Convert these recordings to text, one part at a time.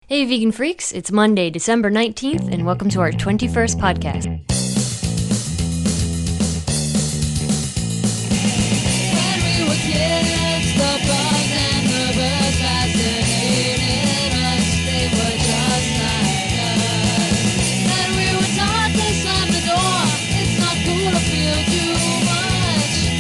Hey, vegan freaks, it's Monday, December 19th, and welcome to our 21st podcast. When we were kids, the bugs and the birds fascinated us. They were just like us. And we were taught to slam the door. It's not cool to feel too much.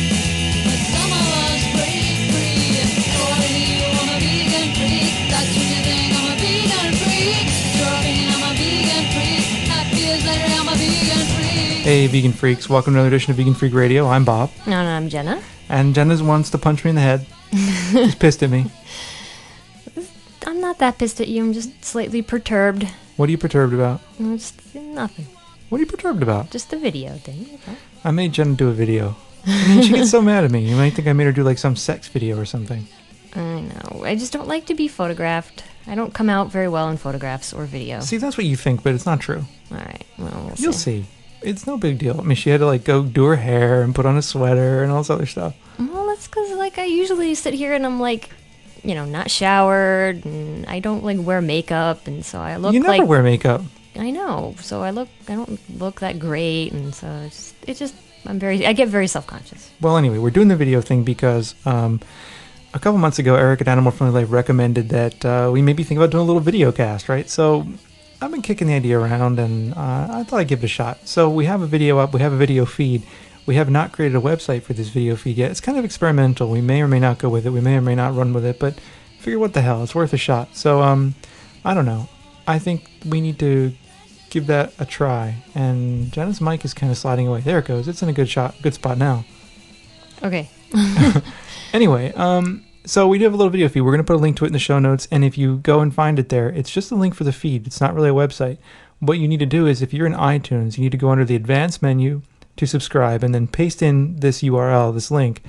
But some of us break free. What are you? I'm a vegan freak. That's when you think I'm a vegan freak. You're a vegan, I'm a vegan freak. Happy as later, I'm a vegan freak. Hey, vegan freaks. Welcome to another edition of Vegan Freak Radio. I'm Bob. And I'm Jenna. And Jenna wants to punch me in the head. She's pissed at me. I'm not that pissed at you, I'm just slightly perturbed. What are you perturbed about? Just nothing. What are you perturbed about? Just the video thing. Okay. I made Jenna do a video. I mean, she gets so mad at me. You might think I made her do like some sex video or something. I know. I just don't like to be photographed. I don't come out very well in photographs or video. See, that's what you think, but it's not true. Alright, well, we'll You'll see. It's no big deal. I mean, she had to like go do her hair and put on a sweater and all this other stuff. Well, that's because, like, I usually sit here and I'm, like, you know, not showered, and I don't, like, wear makeup, and so I look You never like... wear makeup. I know, so I don't look that great, and so I get very self-conscious. Well, anyway, we're doing the video thing because a couple months ago, Eric at Animal Friendly Life recommended that we maybe think about doing a little video cast, right? So I've been kicking the idea around, and I thought I'd give it a shot. So we have a video up. We have a video feed. We have not created a website for this video feed yet. It's kind of experimental. We may or may not go with it. We may or may not run with it, but figure what the hell. It's worth a shot. So I don't know. I think we need to give that a try. And Jenna's mic is kind of sliding away. There it goes. It's in a good spot now. Okay. Anyway, so we do have a little video feed. We're going to put a link to it in the show notes, and if you go and find it there, it's just a link for the feed. It's not really a website. What you need to do is, if you're in iTunes, you need to go under the advanced menu to subscribe, and then paste in this URL, this link,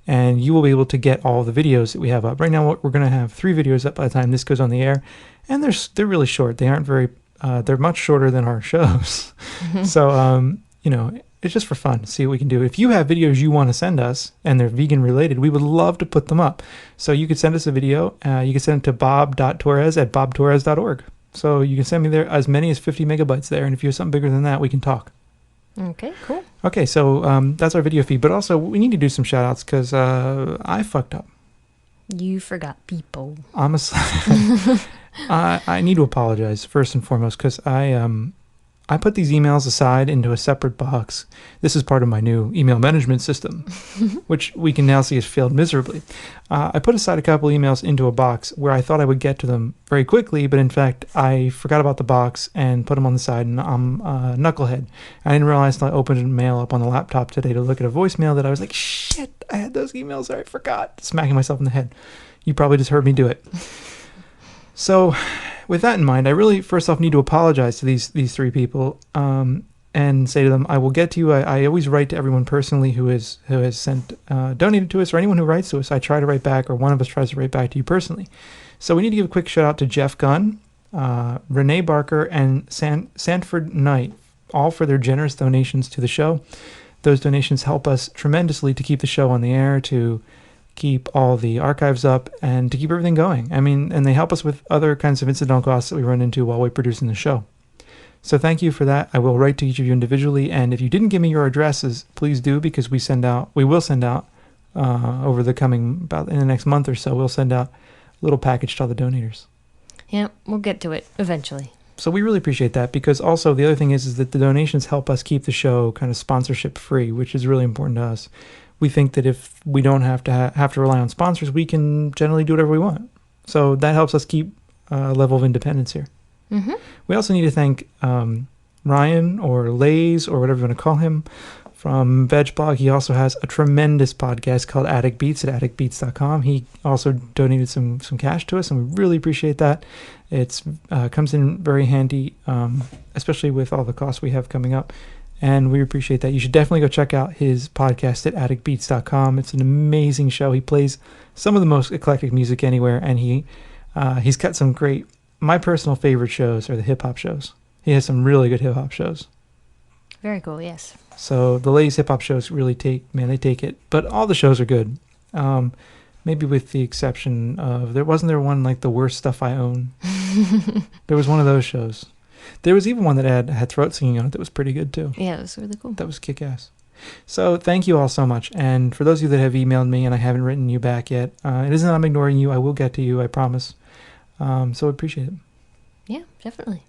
and you will be able to get all the videos that we have up. Right now, we're going to have 3 videos up by the time this goes on the air, and they're really short. They aren't very, they're much shorter than our shows. So, you know, it's just for fun to see what we can do. If you have videos you want to send us and they're vegan related, we would love to put them up. So you could send us a video. You can send it to bob.torres@bobtorres.org. So you can send me there as many as 50 megabytes there. And if you have something bigger than that, we can talk. Okay, cool. Okay, so that's our video feed. But also, we need to do some shout outs because I fucked up. You forgot people. I'm I need to apologize first and foremost because I put these emails aside into a separate box. This is part of my new email management system, which we can now see has failed miserably. I put aside a couple emails into a box where I thought I would get to them very quickly, but in fact, I forgot about the box and put them on the side, and I'm a knucklehead. I didn't realize until I opened a mail up on the laptop today to look at a voicemail that I was like, shit, I had those emails, I forgot. Smacking myself in the head. You probably just heard me do it. So, with that in mind, I really, first off, need to apologize to these 3 people and say to them, I will get to you. I always write to everyone personally who has sent, donated to us, or anyone who writes to us. I try to write back, or one of us tries to write back to you personally. So we need to give a quick shout out to Jeff Gunn, Renee Barker, and Sanford Knight, all for their generous donations to the show. Those donations help us tremendously to keep the show on the air, to keep all the archives up, and to keep everything going. I mean, and they help us with other kinds of incidental costs that we run into while we're producing the show. So thank you for that. I will write to each of you individually, and if you didn't give me your addresses, please do, because we will send out over the coming, about in the next month or so, we'll send out a little package to all the donators. Yeah, we'll get to it eventually. So we really appreciate that, because also the other thing is that the donations help us keep the show kind of sponsorship free, which is really important to us. We think that if we don't have to rely on sponsors, we can generally do whatever we want. So that helps us keep a level of independence here. Mm-hmm. We also need to thank Ryan, or Lays, or whatever you want to call him, from VegBlog. He also has a tremendous podcast called Addict Beats at addictbeats.com. He also donated some cash to us, and we really appreciate that. It comes in very handy, especially with all the costs we have coming up. And we appreciate that. You should definitely go check out his podcast at addictbeats.com. It's an amazing show. He plays some of the most eclectic music anywhere, and he's got some great, my personal favorite shows are the hip-hop shows. He has some really good hip-hop shows. Very cool, yes. So the ladies' hip-hop shows really take it. But all the shows are good. Maybe with the exception of, wasn't there one like The Worst Stuff I Own? There was one of those shows. There was even one that had throat singing on it that was pretty good too. Yeah, it was really cool. That was kick-ass. So thank you all so much. And for those of you that have emailed me and I haven't written you back yet, it isn't that I'm ignoring you. I will get to you, I promise. So I appreciate it. Yeah, definitely.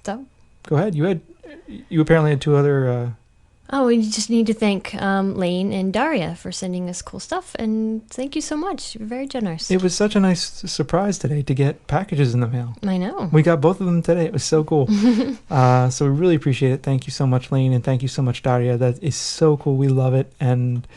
So, Go ahead. You apparently had two other... we just need to thank Lane and Daria for sending us cool stuff, and thank you so much. You're very generous. It was such a nice surprise today to get packages in the mail. I know. We got both of them today. It was so cool. So we really appreciate it. Thank you so much, Lane, and thank you so much, Daria. That is so cool. We love it. And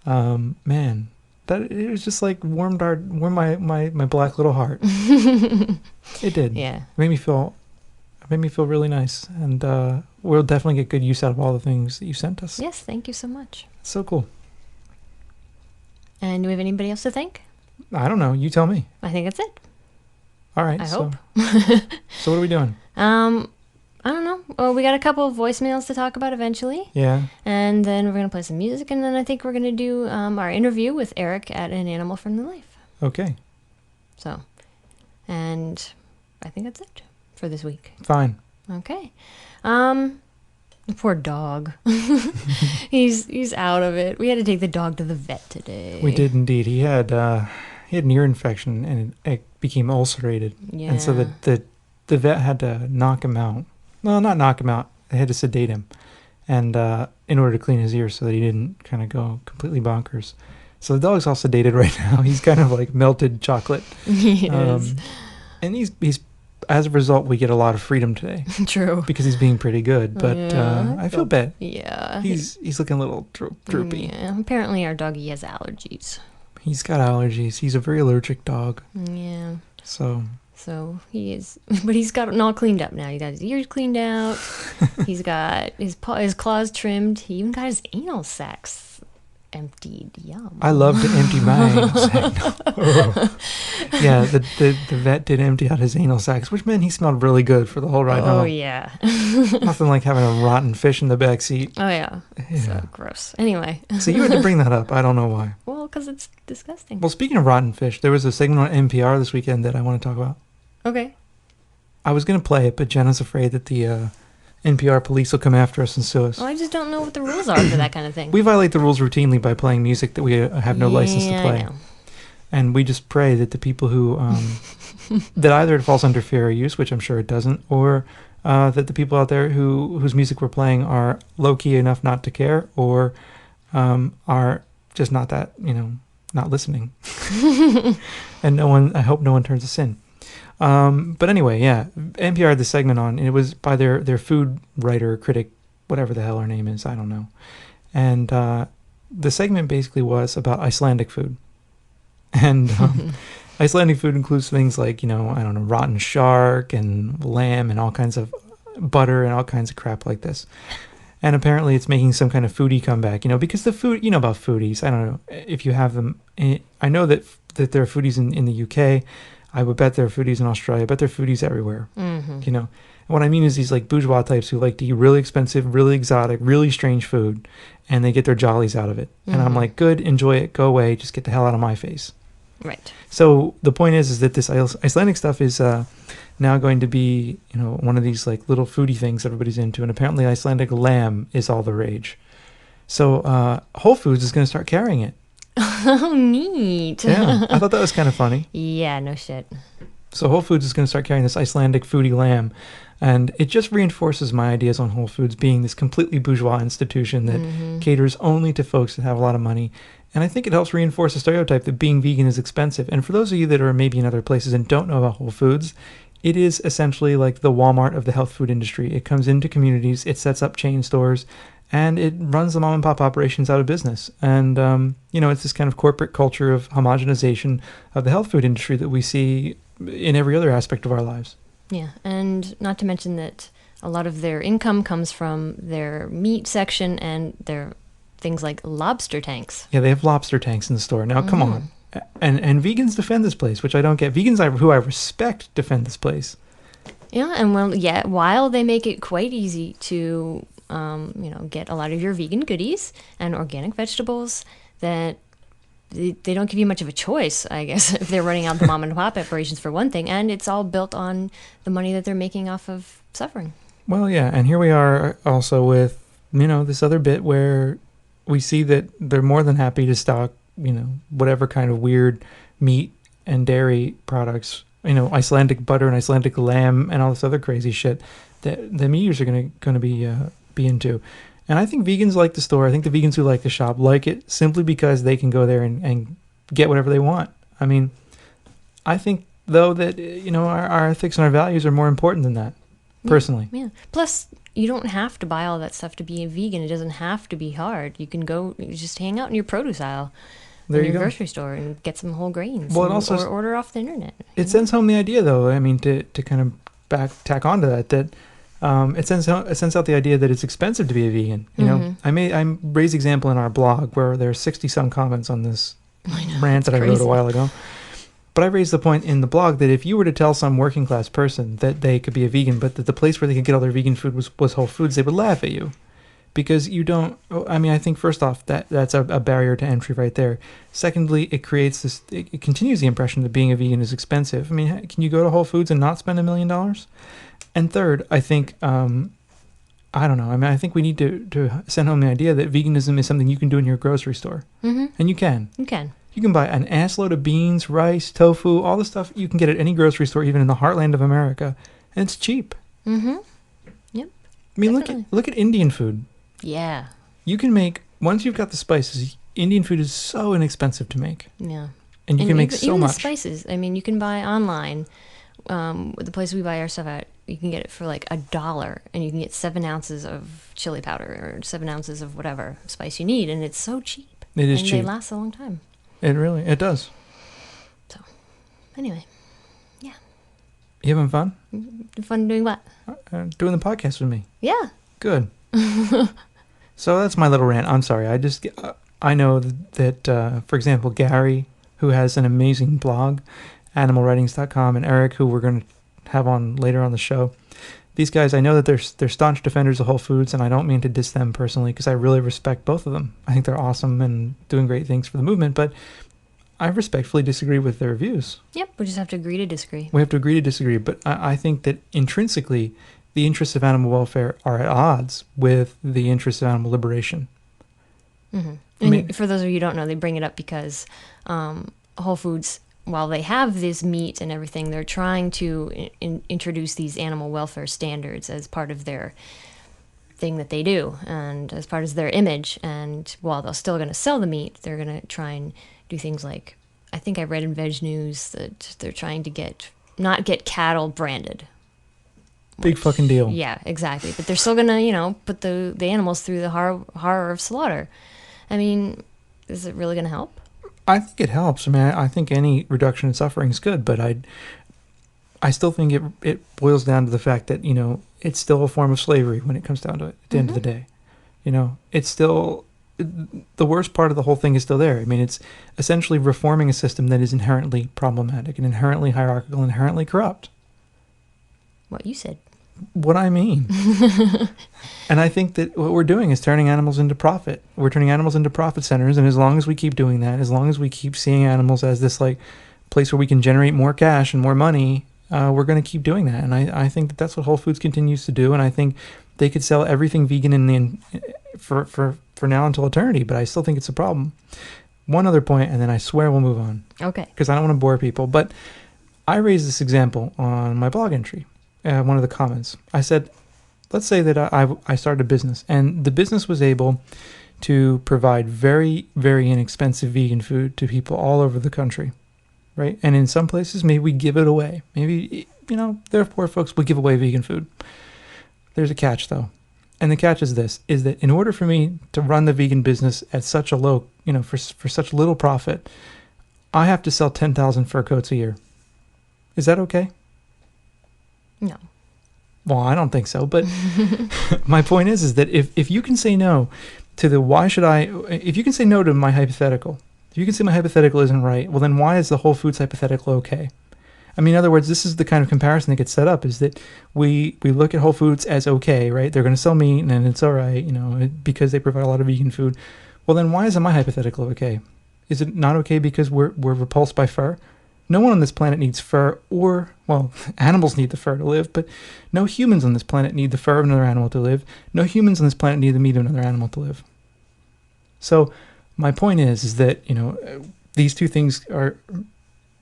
man, that it was just like warmed my black little heart. It did. Yeah. It made me feel really nice. And we'll definitely get good use out of all the things that you sent us. Yes, thank you so much. It's so cool. And do we have anybody else to thank? I don't know. You tell me. I think that's it. All right. I so, hope. So what are we doing? I don't know. Well, we got a couple of voicemails to talk about eventually. Yeah. And then we're going to play some music, and then I think we're going to do our interview with Eric at An Animal Friendly Life. Okay. So, and I think that's it for this week. Fine. Okay. The poor dog. He's out of it. We had to take the dog to the vet today. We did indeed. He had an ear infection and it became ulcerated. Yeah. And so the vet had to knock him out. No, not knock him out. They had to sedate him, and in order to clean his ears so that he didn't kind of go completely bonkers. So the dog's all sedated right now. He's kind of like melted chocolate. He is. And he's as a result, we get a lot of freedom today True. because he's being pretty good. But Yeah, I feel bad. Yeah. He's looking a little droopy. Yeah. Apparently our doggy has allergies. He's got allergies. He's a very allergic dog. Yeah. So he is, but he's got it all cleaned up now. He got his ears cleaned out. He's got his claws trimmed. He even got his anal sacs emptied. Yum. I love to empty my anal sac. Yeah, the vet did empty out his anal sacs, which meant he smelled really good for the whole ride home. Oh yeah. Nothing like having a rotten fish in the back seat. Oh yeah. Yeah. So gross. Anyway. So you had to bring that up. I don't know why. Well, because it's disgusting. Well, speaking of rotten fish, there was a segment on NPR this weekend that I want to talk about. Okay. I was going to play it, but Jenna's afraid that the NPR police will come after us and sue us. Well, I just don't know what the rules are for that kind of thing. We violate the rules routinely by playing music that we have no license to Yeah, play. I know. And we just pray that the people who, that either it falls under fair use, which I'm sure it doesn't, or that the people out there whose music we're playing are low-key enough not to care, or are just not that, not listening. And I hope no one turns us in. But anyway, yeah, NPR had this segment on, and it was by their food writer, critic, whatever the hell her name is, I don't know. And the segment basically was about Icelandic food. And Icelandic food includes things like, I don't know, rotten shark and lamb and all kinds of butter and all kinds of crap like this. And apparently it's making some kind of foodie comeback, because the food, about foodies. I don't know if you have them. I know that there are foodies in the UK. I would bet there are foodies in Australia. I bet there are foodies everywhere. Mm-hmm. And what I mean is these like bourgeois types who like to eat really expensive, really exotic, really strange food, and they get their jollies out of it. Mm-hmm. And I'm like, good, enjoy it, go away, just get the hell out of my face. Right. So the point is that this Icelandic stuff is now going to be, one of these like little foodie things everybody's into, and apparently Icelandic lamb is all the rage. So Whole Foods is going to start carrying it. Oh, neat. Yeah, I thought that was kind of funny. Yeah, no shit. So Whole Foods is going to start carrying this Icelandic foodie lamb, and it just reinforces my ideas on Whole Foods being this completely bourgeois institution that caters only to folks that have a lot of money. And I think it helps reinforce the stereotype that being vegan is expensive. And for those of you that are maybe in other places and don't know about Whole Foods, it is essentially like the Walmart of the health food industry. It comes into communities, it sets up chain stores, and it runs the mom and pop operations out of business. And, it's this kind of corporate culture of homogenization of the health food industry that we see in every other aspect of our lives. Yeah, and not to mention that a lot of their income comes from their meat section and their things like lobster tanks. Yeah, they have lobster tanks in the store. Now, come on. And vegans defend this place, which I don't get. Vegans who I respect defend this place. Yeah, and while they make it quite easy to, get a lot of your vegan goodies and organic vegetables that they don't give you much of a choice, I guess, if they're running out the mom and pop operations for one thing, and it's all built on the money that they're making off of suffering. Well, yeah, and here we are also with, this other bit where we see that they're more than happy to stock, whatever kind of weird meat and dairy products, Icelandic butter and Icelandic lamb and all this other crazy shit that the meat eaters are going to be into. And I think vegans like the store. I think the vegans who like the shop like it simply because they can go there and get whatever they want. I mean, I think, though, that, our ethics and our values are more important than that, personally. Yeah. Plus, you don't have to buy all that stuff to be a vegan. It doesn't have to be hard. You can go just hang out in your produce aisle There in you your go. grocery store and get some whole grains. Well, it also or order off the internet. It sends home the idea, though. I mean, to kind of tack onto that it sends out the idea that it's expensive to be a vegan. I raised example in our blog where there are 60 some comments on this rant that I wrote a while ago. But I raised the point in the blog that if you were to tell some working class person that they could be a vegan, but that the place where they could get all their vegan food was Whole Foods, they would laugh at you. Because you don't, I think first off, that's a barrier to entry right there. Secondly, it creates this, it continues the impression that being a vegan is expensive. I mean, can you go to Whole Foods and not spend $1 million? And third, I think, I don't know, I think we need to send home the idea that veganism is something you can do in your grocery store. Mm-hmm. And you can. You can. You can buy an assload of beans, rice, tofu, all the stuff you can get at any grocery store, even in the heartland of America. And it's cheap. Mm-hmm. Yep. I mean, Definitely. look at Indian food. Yeah. You can make, once you've got the spices, Indian food is so inexpensive to make. Yeah. And you can make so even much. The spices. I mean, you can buy online. The place we buy our stuff at, you can get it for like $1, and you can get 7 ounces of chili powder or 7 ounces of whatever spice you need, and it's so cheap. It is and cheap. They last a long time. It does. So, anyway, yeah. You having fun? Fun doing what? Doing the podcast with me. Yeah. Good. So that's my little rant. I'm sorry. I know that, for example, Gary, who has an amazing blog, animalwritings.com, and Eric, who we're going to have on later on the show. These guys, I know that they're staunch defenders of Whole Foods, and I don't mean to diss them personally because I really respect both of them. I think they're awesome and doing great things for the movement, but I respectfully disagree with their views. Yep, we just have to agree to disagree. We have to agree to disagree, but I think that intrinsically, the interests of animal welfare are at odds with the interests of animal liberation. Mm-hmm. I mean, And for those of you who don't know, they bring it up because Whole Foods, while they have this meat and everything, they're trying to introduce these animal welfare standards as part of their thing that they do and as part of their image. And while they're still going to sell the meat, they're going to try and do things like, I think I read in Veg News that they're trying to not get cattle branded. Big fucking deal. Yeah, exactly. But they're still going to, put the animals through the horror of slaughter. I mean, is it really going to help? I think it helps. I mean, I think any reduction in suffering is good, but I still think it boils down to the fact that, it's still a form of slavery when it comes down to it at the end of the day. It's still, the worst part of the whole thing is still there. I mean, it's essentially reforming a system that is inherently problematic and inherently hierarchical, inherently corrupt. What you said. What I mean. And I think that what we're doing is turning animals into profit. We're turning animals into profit centers, and as long as we keep doing that, as long as we keep seeing animals as this place where we can generate more cash and more money, we're going to keep doing that. And I think that that's what Whole Foods continues to do, and I think they could sell everything vegan for now until eternity, but I still think it's a problem. One other point, and then I swear we'll move on. Okay. Because I don't want to bore people, but I raised this example on my blog entry. One of the comments. I said, let's say that I started a business, and the business was able to provide very, very inexpensive vegan food to people all over the country, right? And in some places, maybe we give it away. Maybe, there are poor folks will give away vegan food. There's a catch, though. And the catch is this, is that in order for me to run the vegan business at such a low, for such little profit, I have to sell 10,000 fur coats a year. Is that okay? No. Well, I don't think so, but my point is that if you can say no to if you can say no to my hypothetical, if you can say my hypothetical isn't right, well then why is the Whole Foods hypothetical okay? I mean, in other words, this is the kind of comparison that gets set up, is that we look at Whole Foods as okay, right? They're going to sell meat and it's all right, because they provide a lot of vegan food. Well then why isn't my hypothetical okay? Is it not okay because we're repulsed by fur? No one on this planet needs fur, or, well, animals need the fur to live, but no humans on this planet need the fur of another animal to live. No humans on this planet need the meat of another animal to live. So my point is that, these two things are,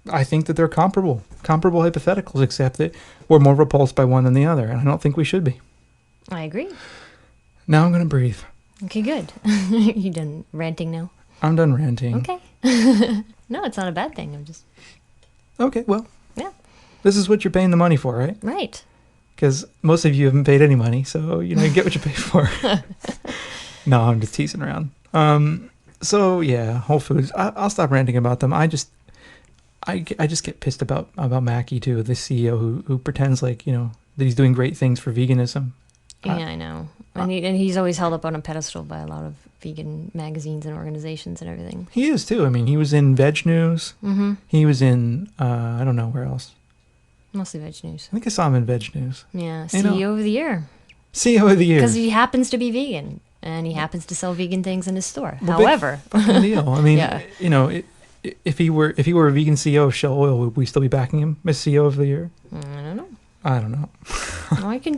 I think that they're comparable hypotheticals, except that we're more repulsed by one than the other, and I don't think we should be. I agree. Now I'm going to breathe. Okay, good. You done ranting now? I'm done ranting. Okay. No, it's not a bad thing. I'm just... Okay, well. Yeah. This is what you're paying the money for, right? Right. Because most of you haven't paid any money, so, you get what you pay for. No, I'm just teasing around. So, yeah, Whole Foods. I'll stop ranting about them. I just get pissed about Mackie, too, the CEO who pretends like, that he's doing great things for veganism. Yeah, I know. And he's always held up on a pedestal by a lot of vegan magazines and organizations and everything. He is, too. I mean, he was in Veg News. Mm-hmm. He was in, I don't know where else. Mostly Veg News. I think I saw him in Veg News. Yeah, CEO of the year. CEO of the year. Because he happens to be vegan, and he happens to sell vegan things in his store. Well, however. Big fucking deal. I mean, Yeah. If he were a vegan CEO of Shell Oil, would we still be backing him as CEO of the year? I don't know. I don't know.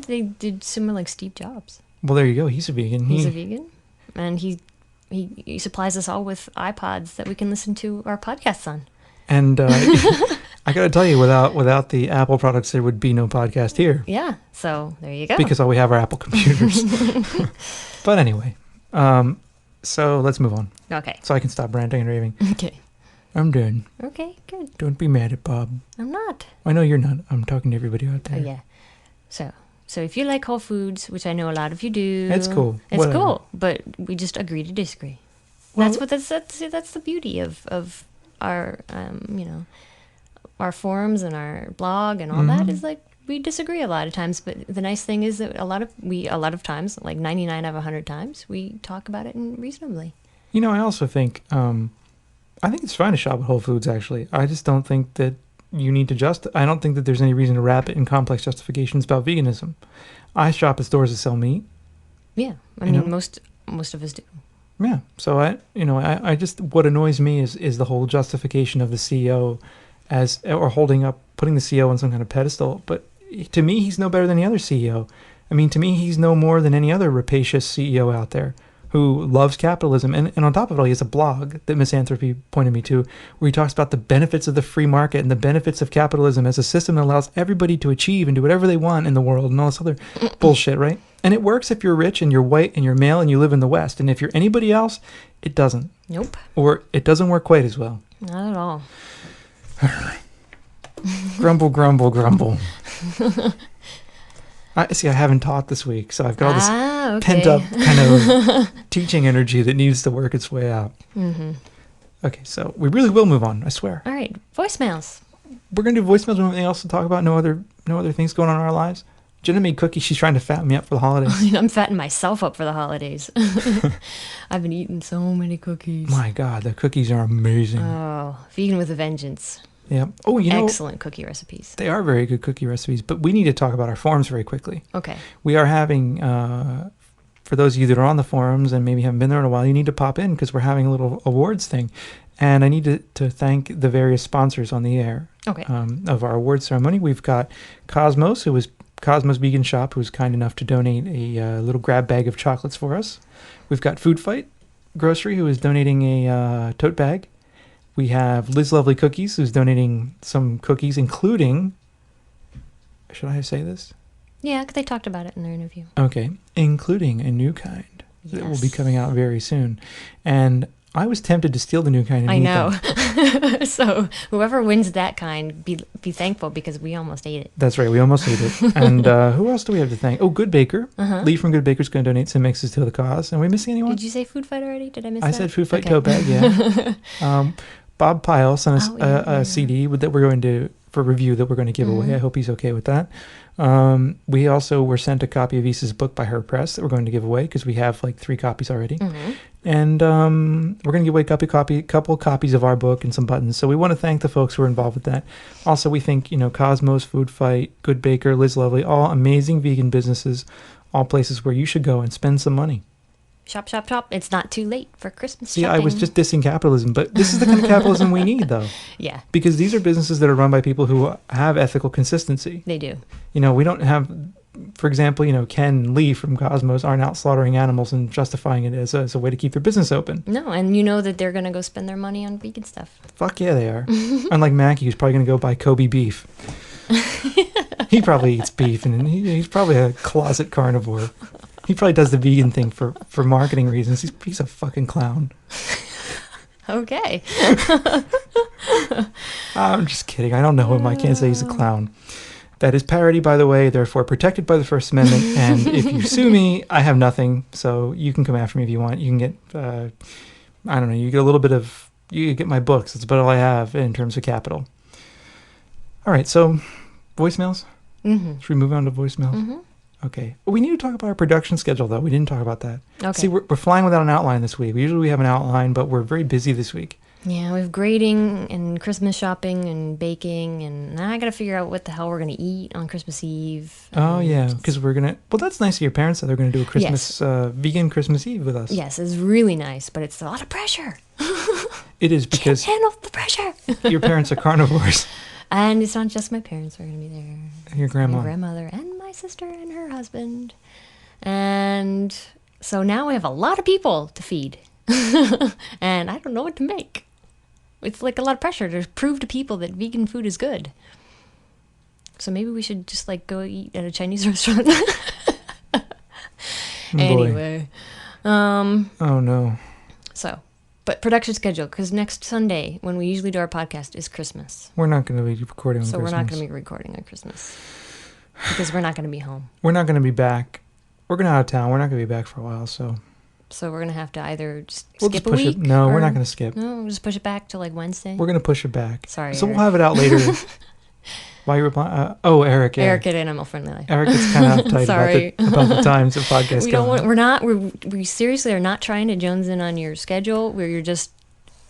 They did similar like Steve Jobs. Well, there you go. He's a vegan. He's a vegan, and he supplies us all with iPods that we can listen to our podcasts on. And I got to tell you, without the Apple products, there would be no podcast here. Yeah. So there you go. Because all we have are Apple computers. But anyway, so let's move on. Okay. So I can stop ranting and raving. Okay. I'm done. Okay. Good. Don't be mad at Bob. I'm not. I know you're not. I'm talking to everybody out there. Oh yeah. So if you like Whole Foods, which I know a lot of you do, It's cool. It's Whatever. cool, but we just agree to disagree. Well, that's the beauty of our our forums and our blog and all that is like we disagree a lot of times, but the nice thing is that a lot of times, like 99 out of 100 times, we talk about it reasonably. I also think I think it's fine to shop at Whole Foods. Actually, I just don't think that you need to I don't think that there's any reason to wrap it in complex justifications about veganism. I shop at stores that sell meat. Yeah, I mean most of us do. Yeah, so I just what annoys me is the whole justification of the CEO putting the CEO on some kind of pedestal. But to me, he's no better than any other CEO. I mean, to me, he's no more than any other rapacious CEO out there who loves capitalism. And on top of it all, he has a blog that Misanthropy pointed me to, where he talks about the benefits of the free market and the benefits of capitalism as a system that allows everybody to achieve and do whatever they want in the world and all this other bullshit, right? And it works if you're rich and you're white and you're male and you live in the West. And if you're anybody else, it doesn't. Nope. Or it doesn't work quite as well. Not at all. Grumble, grumble, grumble. I haven't taught this week, so I've got all this pent-up kind of teaching energy that needs to work its way out. Mm-hmm. Okay, so we really will move on, I swear. All right, voicemails. We're going to do voicemails and anything else to talk about? No other things going on in our lives? Jenna made cookies. She's trying to fatten me up for the holidays. I'm fattening myself up for the holidays. I've been eating so many cookies. My God, the cookies are amazing. Oh, vegan with a vengeance. Yeah. Oh, excellent cookie recipes. They are very good cookie recipes, but we need to talk about our forums very quickly. Okay. We are having, for those of you that are on the forums and maybe haven't been there in a while, you need to pop in because we're having a little awards thing. And I need to thank the various sponsors on the air of our award ceremony. We've got Cosmos, who was Cosmos Vegan Shop, who was kind enough to donate a little grab bag of chocolates for us. We've got Food Fight Grocery, who is donating a tote bag. We have Liz Lovely Cookies, who's donating some cookies, including... Should I say this? Yeah, because they talked about it in their interview. Okay. Including a new kind that will be coming out very soon. And I was tempted to steal the new kind and eat them. So whoever wins that kind, be thankful because we almost ate it. That's right. We almost ate it. And who else do we have to thank? Oh, Good Baker. Lee from Good Baker is going to donate some mixes to the cause. Are we missing anyone? Did you say Food Fight already? Did I miss that? I said Food Fight tote bag, yeah. Bob Pyle sent us a CD that we're going to, for review, that we're going to give away. I hope he's okay with that. We also were sent a copy of Isa's book by Her Press that we're going to give away because we have like 3 copies already. And we're going to give away a couple copies of our book and some buttons. So we want to thank the folks who are involved with that. Also, we think, Cosmos, Food Fight, Good Baker, Liz Lovely, all amazing vegan businesses, all places where you should go and spend some money. Shop, shop, shop. It's not too late for Christmas See, shopping. I was just dissing capitalism, but this is the kind of capitalism we need, though. Yeah, Because these are businesses that are run by people who have ethical consistency. they do. You know, we don't have, for example, you know, Ken and Lee from Cosmos aren't out slaughtering animals and justifying it as a way to keep their business open. No, and you know that they're going to go spend their money on vegan stuff. Fuck yeah, they are. Unlike Mackie, who's probably going to go buy Kobe beef. He probably eats beef, and he's probably a closet carnivore. He probably does the vegan thing for marketing reasons. He's a fucking clown. Okay. I'm just kidding. I don't know him. I can't say he's a clown. That is parody, by the way, therefore protected by the First Amendment. And if you sue me, I have nothing. So you can come after me if you want. You can get, I don't know, you get a little bit of, you get my books. That's about all I have in terms of capital. All right, so voicemails? Mm-hmm. Should we move on to voicemails? Mm-hmm. Okay. Well, we need to talk about our production schedule, though. We didn't talk about that. Okay. See, we're flying without an outline this week. Usually we have an outline, but we're very busy this week. Yeah, we have grading and Christmas shopping and baking, and now I got to figure out what the hell we're going to eat on Christmas Eve. Oh, yeah, because we're going to... Well, that's nice of your parents that they're going to do a Christmas, vegan Christmas Eve with us. Yes, it's really nice, but it's a lot of pressure. It is because Can't handle the pressure. your parents are carnivores. And it's not just my parents who are going to be there. Your grandma. My grandmother and my sister and her husband. And so now we have a lot of people to feed. And I don't know what to make. It's like a lot of pressure to prove to people that vegan food is good. So maybe we should just like go eat at a Chinese restaurant. Anyway. Oh, no. So, but production schedule, because next Sunday, when we usually do our podcast, is Christmas. We're not going to be recording on So Christmas. we're not going to be recording on Christmas. Because we're not going to be home. We're not going to be back. We're going out of town. We're not going to be back for a while, so... So we're going to have to either just We'll skip just a push week. it. No, we're or- not going to skip. No, we'll just push it back to like Wednesday. We're going to push it back. Sorry, So Eric. we'll have it out later. Why you reply? Eric. Yeah. Eric at Animal Friendly Life. Eric gets kind of uptight Sorry. about the times of podcast We going. don't want, we seriously are not trying to Jones in on your schedule where you're just,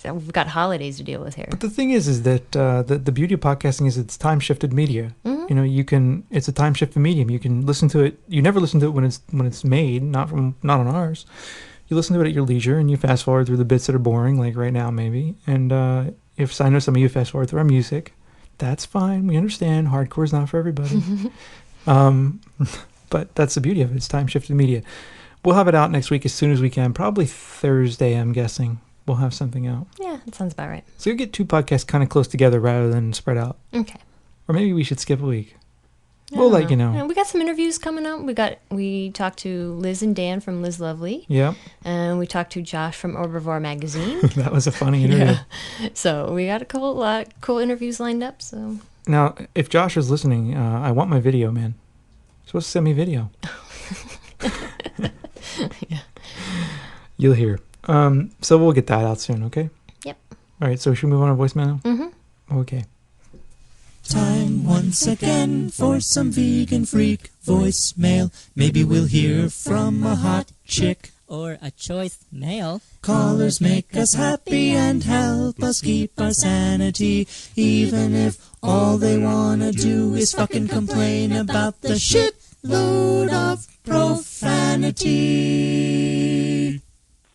we've got holidays to deal with here. But the thing is that the beauty of podcasting is it's time shifted media. Mhm. You know, it's a time shifted medium. You can listen to it. You never listen to it when it's made, not on ours. You listen to it at your leisure, and you fast forward through the bits that are boring, like right now maybe. And if I know some of you fast forward through our music, that's fine. We understand. Hardcore is not for everybody. But that's the beauty of it. It's time shifted media. We'll have it out next week as soon as we can. Probably Thursday, I'm guessing. We'll have something out. Yeah, that sounds about right. So you'll get two podcasts kind of close together rather than spread out. Okay. Or maybe we should skip a week. I We'll don't let you know. Yeah, we got some interviews coming up. We talked to Liz and Dan from Liz Lovely. Yep. And we talked to Josh from Herbivore Magazine. That was a funny interview. Yeah. So we got a couple cool interviews lined up. So Now, if Josh is listening, I want my video, man. You're supposed to send me video. Yeah. You'll hear. So we'll get that out soon, okay? Yep. All right, so should we move on to voicemail? Mm-hmm. Okay. Time once again for some vegan freak voicemail. Maybe we'll hear from a hot chick. Or a choice male. Callers make us happy and help us keep our sanity. Even if all they wanna do is fucking complain about the shitload of profanity.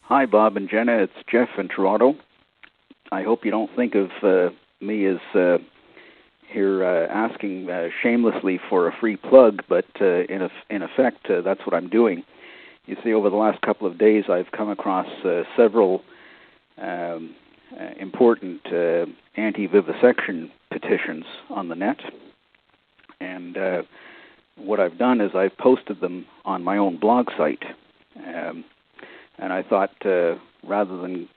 Hi, Bob and Jenna. It's Jeff in Toronto. I hope you don't think of me as here asking shamelessly for a free plug, but in effect, that's what I'm doing. You see, over the last couple of days, I've come across several important anti-vivisection petitions on the net, and what I've done is I've posted them on my own blog site. And I thought, rather than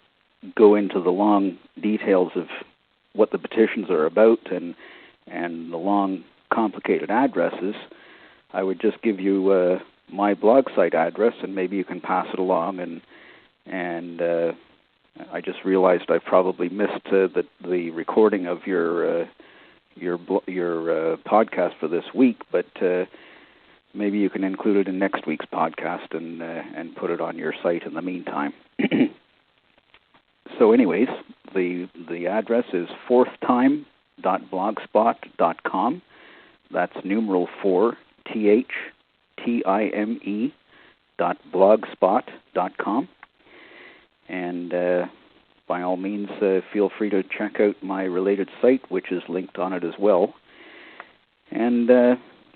go into the long details of what the petitions are about and the long, complicated addresses, I would just give you my blog site address, and maybe you can pass it along. And I just realized I probably missed the recording of your podcast for this week, but maybe you can include it in next week's podcast and put it on your site in the meantime. So anyways, the address is fourthtime.blogspot.com. That's numeral 4, THTIME, randomness.blogspot.com. And by all means, feel free to check out my related site, which is linked on it as well. And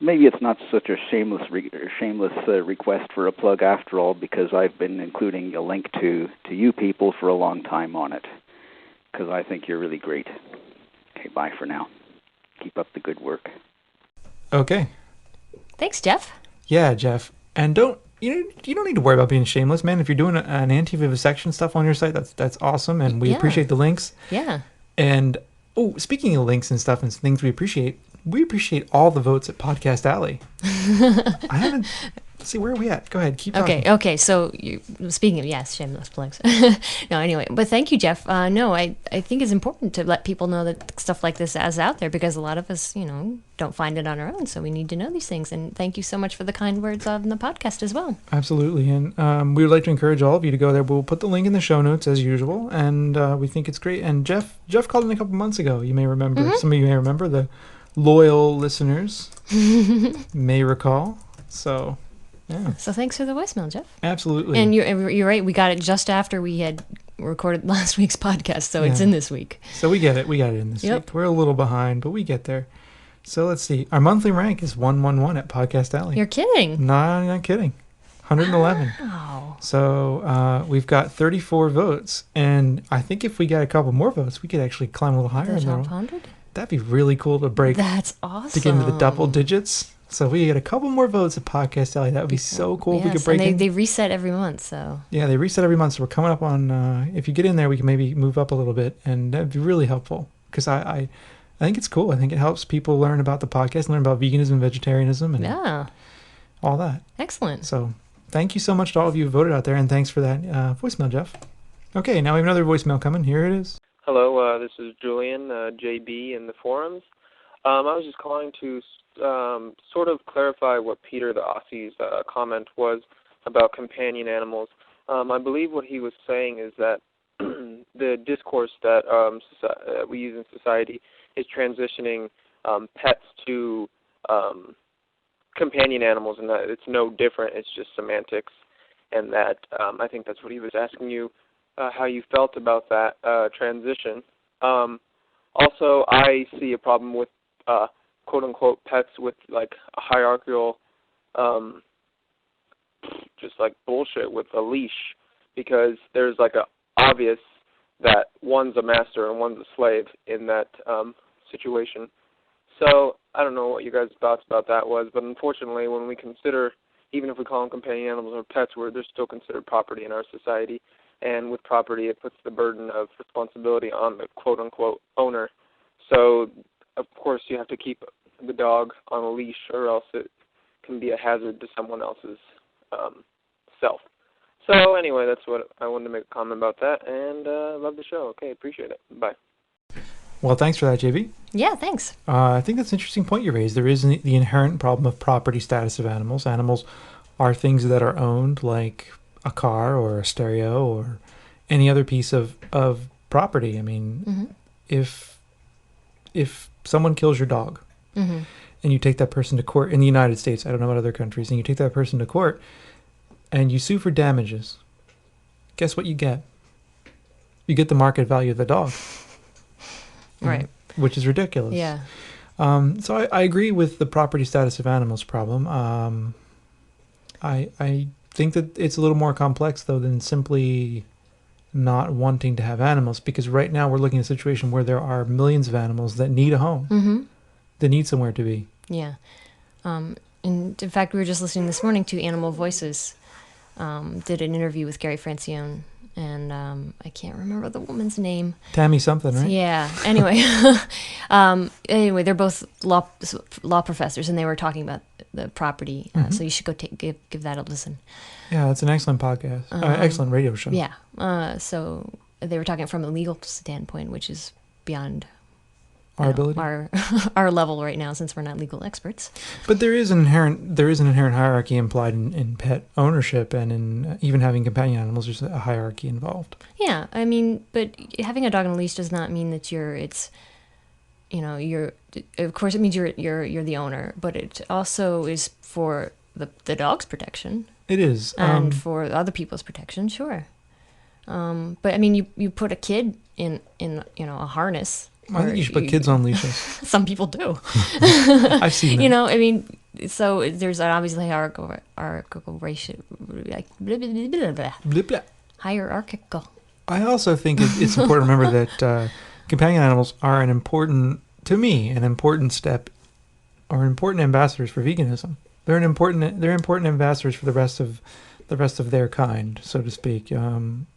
maybe it's not such a shameless request for a plug after all, because I've been including a link to you people for a long time on it, because I think you're really great. Okay, bye for now. Keep up the good work. Okay. Thanks, Jeff. Yeah, Jeff. And you don't need to worry about being shameless, man. If you're doing an anti-vivisection stuff on your site, that's awesome, and we Yeah. appreciate the links. Yeah. And speaking of links and stuff and things we appreciate all the votes at Podcast Alley. I haven't. Let's see, where are we at? Go ahead, keep talking. Okay. So, speaking of, yes, shameless plugs. No, anyway, but thank you, Jeff. No, I think it's important to let people know that stuff like this is out there, because a lot of us, don't find it on our own. So we need to know these things. And thank you so much for the kind words on the podcast as well. Absolutely. And we would like to encourage all of you to go there. We'll put the link in the show notes as usual. And we think it's great. And Jeff called in a couple months ago. You may remember. Mm-hmm. Some of you may remember. The loyal listeners may recall. So, yeah. So thanks for the voicemail, Jeff. Absolutely. And you're right. We got it just after we had recorded last week's podcast, so it's Yeah. in this week. So we get it. We got it in this Yep. week. We're a little behind, but we get there. So let's see. Our monthly rank is 111 at Podcast Alley. You're kidding. No, not kidding. 111. Wow. So we've got 34 votes, and I think if we got a couple more votes, we could actually climb a little higher The in top the 100? That'd be really cool to break, That's awesome. to get into the double digits. So if we get a couple more votes at Podcast Alley, that would be so cool if we could Yes, break and in. they reset every month, so. Yeah, they reset every month, so we're coming up on, if you get in there, we can maybe move up a little bit, and that'd be really helpful, because I think it's cool. I think it helps people learn about the podcast, learn about veganism, vegetarianism, and Yeah. all that. Excellent. So thank you so much to all of you who voted out there, and thanks for that voicemail, Jeff. Okay, now we have another voicemail coming. Here it is. Hello, this is Julian, JB in the forums. I was just calling to sort of clarify what Peter the Aussie's comment was about companion animals. I believe what he was saying is that the discourse that we use in society is transitioning pets to companion animals, and that it's no different. It's just semantics, and that I think that's what he was asking you, how you felt about that transition. Also, I see a problem with quote-unquote pets with like a hierarchical just like bullshit with a leash, because there's like a obvious that one's a master and one's a slave in that situation. So I don't know what you guys' thoughts about that was, but unfortunately when we consider, even if we call them companion animals or pets, they're still considered property in our society, and with property it puts the burden of responsibility on the quote-unquote owner. So of course you have to keep the dog on a leash, or else it can be a hazard to someone else's self. So anyway, that's what I wanted to make a comment about that, and love the show. Okay, appreciate it. Bye. Well, thanks for that, JV. Yeah, thanks. I think that's an interesting point you raised. There is the inherent problem of property status of animals. Animals are things that are owned, like a car or a stereo or any other piece of property. I mean, if someone kills your dog and you take that person to court in the United States, I don't know about other countries, and you take that person to court and you sue for damages, guess what you get? You get the market value of the dog. Right. Which is ridiculous. Yeah. So I agree with the property status of animals problem. I think that it's a little more complex, though, than simply not wanting to have animals, because right now we're looking at a situation where there are millions of animals that need a home, that need somewhere to be. Yeah. And in fact, we were just listening this morning to Animal Voices, did an interview with Gary Francione, and I can't remember the woman's name. Tammy something, right? Yeah. Anyway, anyway, they're both law professors, and they were talking about the property. So you should go give that a listen. Yeah, it's an excellent podcast, excellent radio show. Yeah. So they were talking from a legal standpoint, which is beyond Our ability. our level right now, since we're not legal experts. But there is an inherent hierarchy implied in pet ownership, and in even having companion animals. There's a hierarchy involved. Yeah, I mean, but having a dog on a leash does not mean that you're of course it means you're the owner, but it also is for the dog's protection. It is. And for other people's protection, sure. But I mean, you put a kid in a harness. I think you should put kids on leashes. Some people do. I've seen that. I mean, so there's obviously hierarchical ratio, like blah, blah, blah, blah, blah. Blah, blah. Hierarchical. I also think it's important to remember that companion animals are an important step, or important ambassadors for veganism. They're important ambassadors for the rest of their kind, so to speak. I don't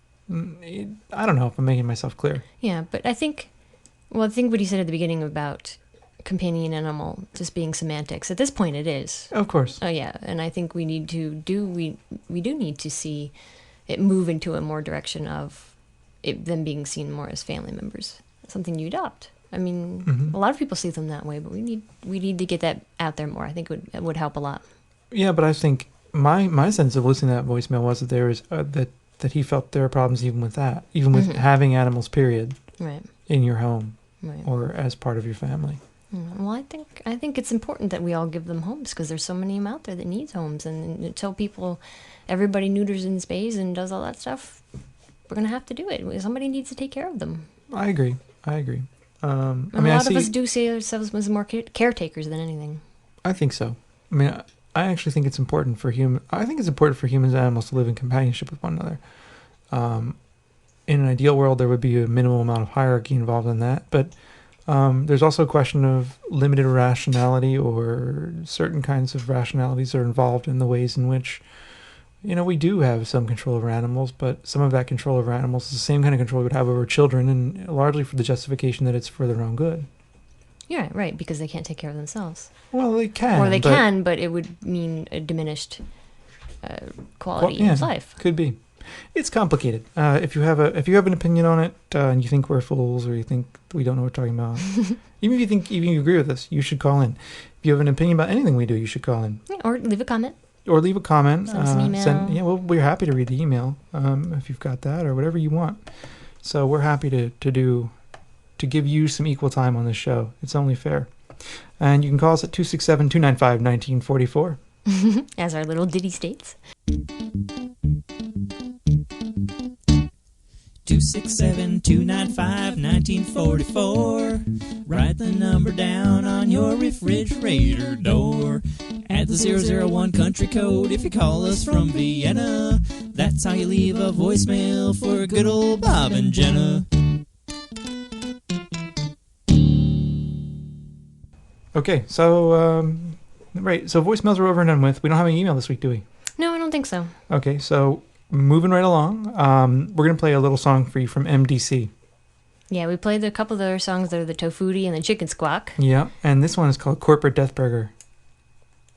know if I'm making myself clear. Yeah, but I think what you said at the beginning about companion animal just being semantics. At this point, it is. Of course. Oh yeah, and I think we need to we do need to see it move into a more direction of them being seen more as family members, something you adopt. I mean, a lot of people see them that way, but we need to get that out there more. I think it would help a lot. Yeah, but I think my sense of listening to that voicemail was that there is that he felt there are problems even with that, even with having animals, period, right, in your home, right, or as part of your family. Well, I think it's important that we all give them homes because there's so many of them out there that needs homes, and until everybody neuters and spays and does all that stuff, we're gonna have to do it. Somebody needs to take care of them. I agree. A lot of us do see ourselves as more caretakers than anything. I think so. I mean, I actually think it's important for humans and animals to live in companionship with one another. In an ideal world, there would be a minimal amount of hierarchy involved in that, but there's also a question of limited rationality, or certain kinds of rationalities are involved in the ways in which, we do have some control over animals, but some of that control over animals is the same kind of control we would have over children, and largely for the justification that it's for their own good. Yeah, right, because they can't take care of themselves. Well, they can. Or they can, but it would mean a diminished quality of life. Could be. It's complicated. If you have an opinion on it, and you think we're fools, or you think we don't know what we're talking about, even if you agree with us, you should call in. If you have an opinion about anything we do, you should call in. Yeah, or leave a comment. Send us an email. We're happy to read the email if you've got that, or whatever you want. So we're happy to give you some equal time on this show. It's only fair. And you can call us at 267-295-1944. As our little ditty states. 267-295-1944. Write the number down on your refrigerator door. Add the 001 country code if you call us from Vienna. That's how you leave a voicemail for good old Bob and Jenna. Okay, so voicemails are over and done with. We don't have any email this week, do we? No, I don't think so. Okay, so moving right along, we're going to play a little song for you from MDC. Yeah, we played a couple of other songs that are the Tofuti and the Chicken Squawk. Yeah, and this one is called Corporate Death Burger.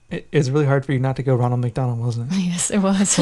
It's really hard for you not to go Ronald McDonald, wasn't it? Yes, it was.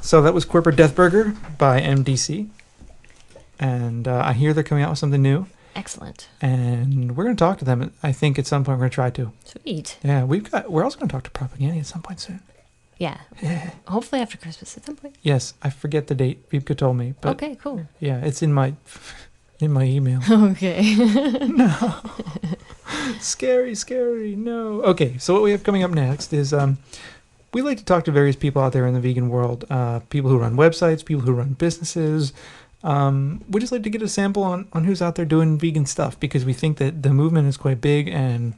So that was Corporate Death Burger by MDC. And I hear they're coming out with something new. Excellent. And we're going to talk to them. I think at some point we're going to try to. Sweet. Yeah, we're also going to talk to Propaganda at some point soon. Yeah. Hopefully after Christmas at some point. Yes, I forget the date. Vipka told me. But okay, cool. Yeah, it's in my email. Okay. No. Scary, no. Okay, so what we have coming up next is we like to talk to various people out there in the vegan world, people who run websites, people who run businesses. We just like to get a sample on who's out there doing vegan stuff, because we think that the movement is quite big, and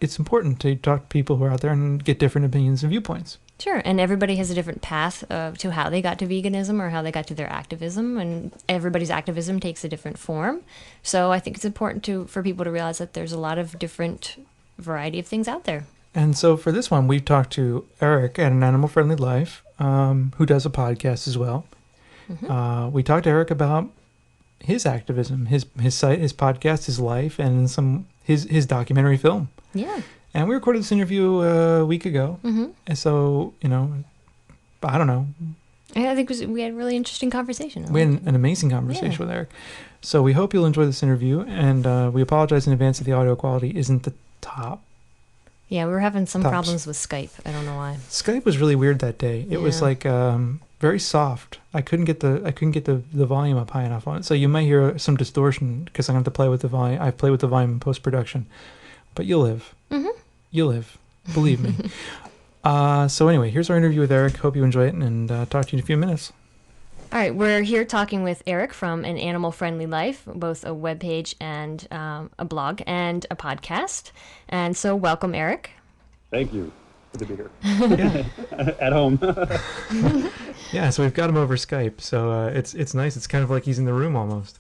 it's important to talk to people who are out there and get different opinions and viewpoints. Sure, and everybody has a different path to how they got to veganism or how they got to their activism, and everybody's activism takes a different form. So I think it's important for people to realize that there's a lot of different variety of things out there. And so for this one, we've talked to Eric at An Animal Friendly Life, who does a podcast as well. Mm-hmm. We talked to Eric about his activism, his site, his podcast, his life, and his documentary film. Yeah. And we recorded this interview a week ago. Mm-hmm. And so, I don't know. I think we had a really interesting conversation. We had an amazing conversation with Eric. So we hope you'll enjoy this interview. And we apologize in advance that the audio quality isn't the top. Yeah, we were having some problems with Skype. I don't know why. Skype was really weird that day. It was like very soft. I couldn't get the volume up high enough on it. So you might hear some distortion because I'm going to have to play with the volume. I play with the volume in post-production. But you'll live. Mm-hmm. You'll live. Believe me. So anyway, here's our interview with Eric. Hope you enjoy it, and talk to you in a few minutes. All right, we're here talking with Eric from An Animal Friendly Life, both a webpage and a blog and a podcast. And so welcome, Eric. Thank you. Good to be here. At home. Yeah, so we've got him over Skype, so it's nice. It's kind of like he's in the room almost.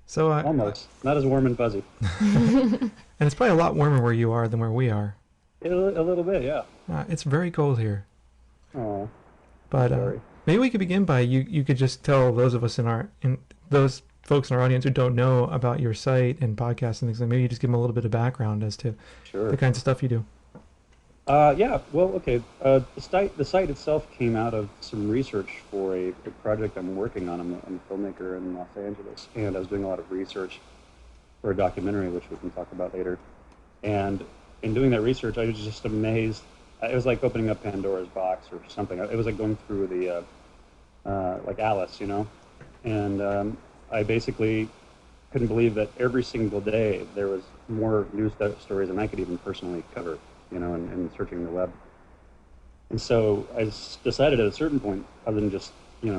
So almost. Not as warm and fuzzy. And it's probably a lot warmer where you are than where we are. A little bit, yeah. It's very cold here. Oh. But maybe we could begin by you could just tell those of us those folks in our audience who don't know about your site and podcasts and things, like maybe you just give them a little bit of background as to the kinds of stuff you do. Yeah. Well, okay. The site itself came out of some research for a project I'm working on. I'm a filmmaker in Los Angeles, and I was doing a lot of research for a documentary, which we can talk about later. And in doing that research, I was just amazed. It was like opening up Pandora's box or something. It was like going through the, like Alice, And I basically couldn't believe that every single day there was more news stories than I could even personally cover, and searching the web. And so I decided at a certain point, other than just,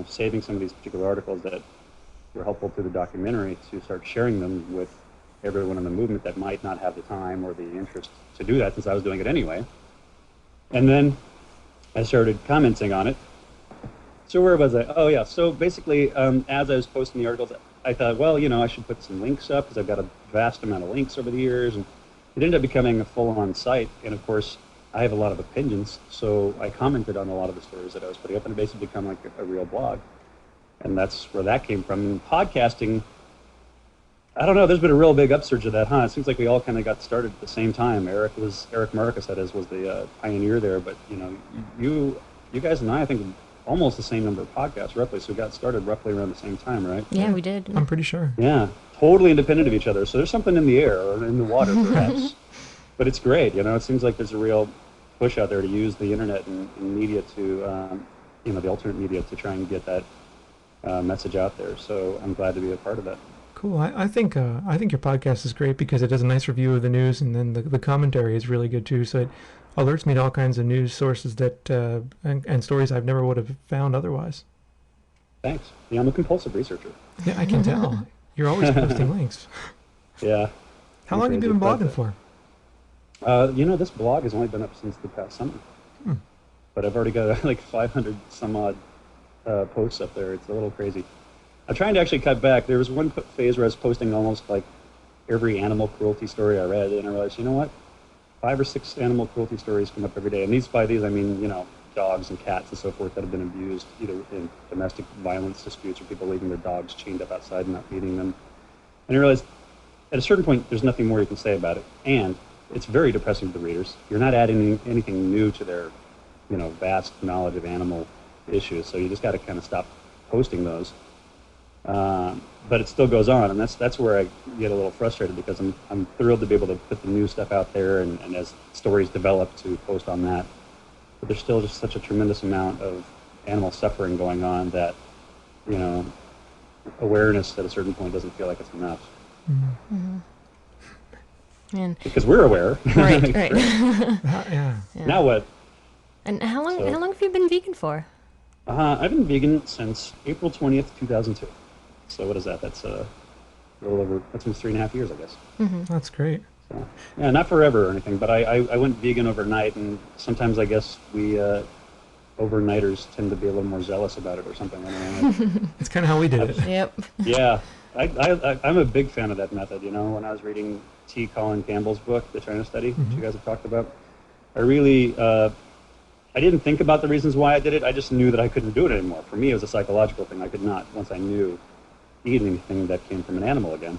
saving some of these particular articles that were helpful to the documentary, to start sharing them with everyone in the movement that might not have the time or the interest to do that, since I was doing it anyway. And then I started commenting on it. So where was I? Oh yeah, so basically as I was posting the articles, I thought, well, I should put some links up because I've got a vast amount of links over the years, and it ended up becoming a full-on site. And of course, I have a lot of opinions, so I commented on a lot of the stories that I was putting up, and it basically become like a real blog. And that's where that came from. And podcasting, I don't know, there's been a real big upsurge of that, huh? It seems like we all kind of got started at the same time. Eric Marcus, that is, was the pioneer there, but you guys and I think almost the same number of podcasts, roughly, so we got started roughly around the same time, right? Yeah, we did. I'm pretty sure. Yeah, totally independent of each other. So there's something in the air or in the water, perhaps. But it's great, it seems like there's a real push out there to use the internet and media to, the alternate media to try and get that message out there. So I'm glad to be a part of that. Cool. I think your podcast is great because it does a nice review of the news, and then the commentary is really good too. So it alerts me to all kinds of news sources that and stories I've never would have found otherwise. Thanks. Yeah, I'm a compulsive researcher. Yeah, I can tell. You're always posting links. Yeah. How long have you been blogging for? This blog has only been up since the past summer. But I've already got like 500 some odd posts up there. It's a little crazy. I'm trying to actually cut back. There was one phase where I was posting almost like every animal cruelty story I read, and I realized, you know what? 5 or 6 animal cruelty stories come up every day. And by these, I mean, dogs and cats and so forth that have been abused, either in domestic violence disputes or people leaving their dogs chained up outside and not feeding them. And I realized at a certain point, there's nothing more you can say about it. And it's very depressing to the readers. You're not adding anything new to their, vast knowledge of animal issues. So you just got to kind of stop posting those. But it still goes on, and that's where I get a little frustrated because I'm thrilled to be able to put the new stuff out there and as stories develop to post on that. But there's still just such a tremendous amount of animal suffering going on that, awareness at a certain point doesn't feel like it's enough. Mm-hmm. And because we're aware. Right. Yeah. Now what? And how long So- how long have you been vegan for? I've been vegan since April 20th, 2002. So what is that? That's a little over, that's almost 3.5 years, I guess. That's great. So, yeah, not forever or anything, but I went vegan overnight, and sometimes I guess we overnighters tend to be a little more zealous about it or something. I don't know. It's kind of how we did it. Yep. Yeah, I'm a big fan of that method. You know, when I was reading T. Colin Campbell's book, The China Study, which you guys have talked about, I really, I didn't think about the reasons why I did it. I just knew that I couldn't do it anymore. For me, it was a psychological thing. I could not, once I knew, eat anything that came from an animal again.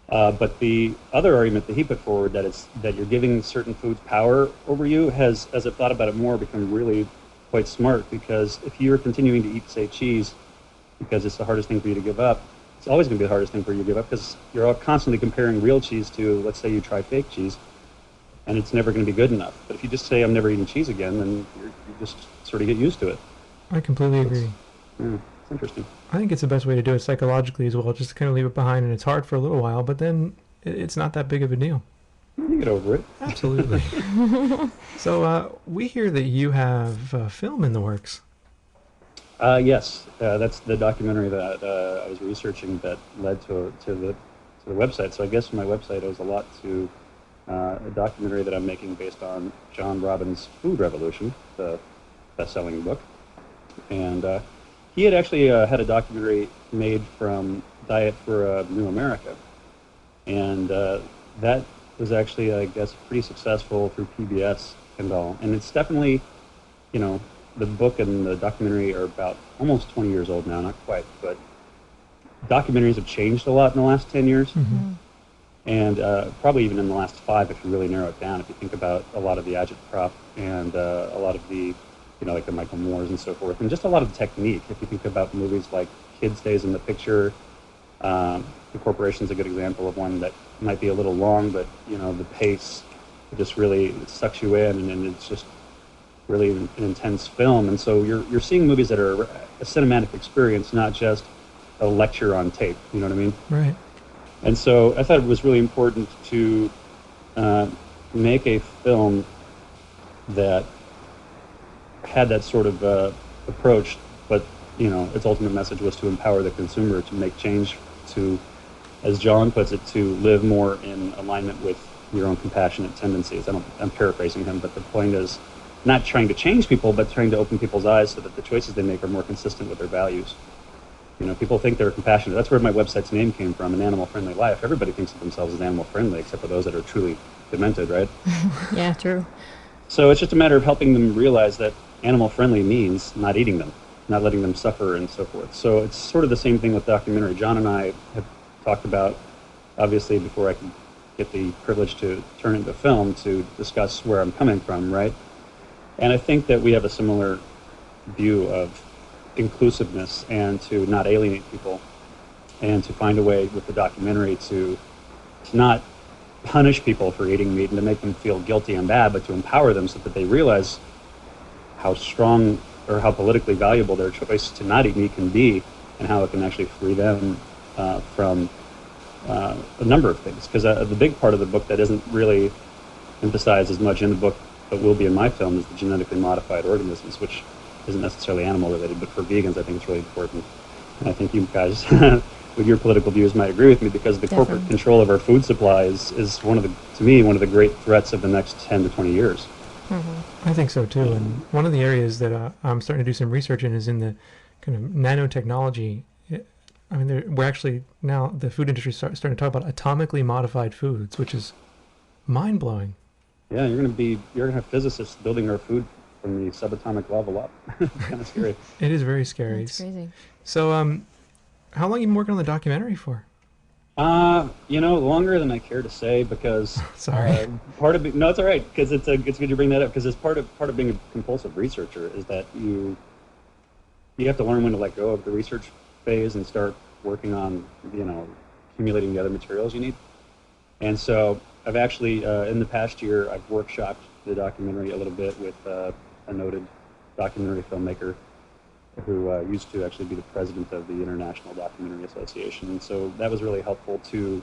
But the other argument that he put forward, that you're giving certain foods power over you, has, as I've thought about it more, become really quite smart. Because if you're continuing to eat, say, cheese, because it's the hardest thing for you to give up, it's always going to be the hardest thing for you to give up, because you're all constantly comparing real cheese to, let's say you try fake cheese, and it's never going to be good enough. But if you just say, I'm never eating cheese again, then you just sort of get used to it. I completely agree. Yeah, it's interesting. I think it's the best way to do it psychologically as well, just to kind of leave it behind, and it's hard for a little while, but then it's not that big of a deal. You get over it. Absolutely. So we hear that you have a film in the works. Yes, that's the documentary that I was researching that led to the website. So I guess my website owes a lot to a documentary that I'm making based on John Robbins' Food Revolution, the best-selling book. And he had actually had a documentary made from Diet for New America. And that was actually, I guess, pretty successful through PBS and all. And it's definitely, you know, the book and the documentary are about almost 20 years old now, not quite, but documentaries have changed a lot in the last 10 years. And probably even in the last 5, if you really narrow it down, if you think about a lot of the agitprop and a lot of the, you know, like the Michael Moores and so forth, and just a lot of the technique. If you think about movies like Kid Stays in the Picture, The Corporation's a good example of one that might be a little long, but, you know, the pace just really sucks you in, and it's just really an intense film. And so you're seeing movies that are a cinematic experience, not just a lecture on tape. You know what I mean? Right. And so I thought it was really important to make a film that had that sort of approach, but, you know, its ultimate message was to empower the consumer to make change, to, as John puts it, to live more in alignment with your own compassionate tendencies. I'm paraphrasing him, but the point is not trying to change people, but trying to open people's eyes so that the choices they make are more consistent with their values. You know, people think they're compassionate. That's where my website's name came from, An Animal Friendly Life. Everybody thinks of themselves as animal friendly, except for those that are truly demented, right? Yeah, true. So it's just a matter of helping them realize that animal friendly means not eating them, not letting them suffer, and so forth. So it's sort of the same thing with documentary. John and I have talked about, obviously, before I could get the privilege to turn into film, to discuss where I'm coming from, right? And I think that we have a similar view of inclusiveness and to not alienate people, and to find a way with the documentary to not punish people for eating meat and to make them feel guilty and bad, but to empower them so that they realize how strong or how politically valuable their choice to not eat meat can be, and how it can actually free them from a number of things. Because the big part of the book that isn't really emphasized as much in the book, but will be in my film, is the genetically modified organisms, which isn't necessarily animal related, but for vegans I think it's really important. And I think you guys with your political views might agree with me, because the corporate control of our food supply is one of the, to me, one of the great threats of the next 10 to 20 years. I think so too. And one of the areas that I'm starting to do some research in is in the kind of nanotechnology. I mean, we're actually now, the food industry starting to talk about atomically modified foods, which is mind blowing. Yeah, you're gonna have physicists building our food from the subatomic level up. It's kind of scary. It is very scary. That's crazy. So, how long have you been working on the documentary for? You know, longer than I care to say, because Sorry. part of it, no, it's all right, because it's good you bring that up, because it's part of being a compulsive researcher is that you have to learn when to let go of the research phase and start working on, you know, accumulating the other materials you need. And so I've actually in the past year I've workshopped the documentary a little bit with a noted documentary filmmaker who used to actually be the president of the International Documentary Association. And so that was really helpful to,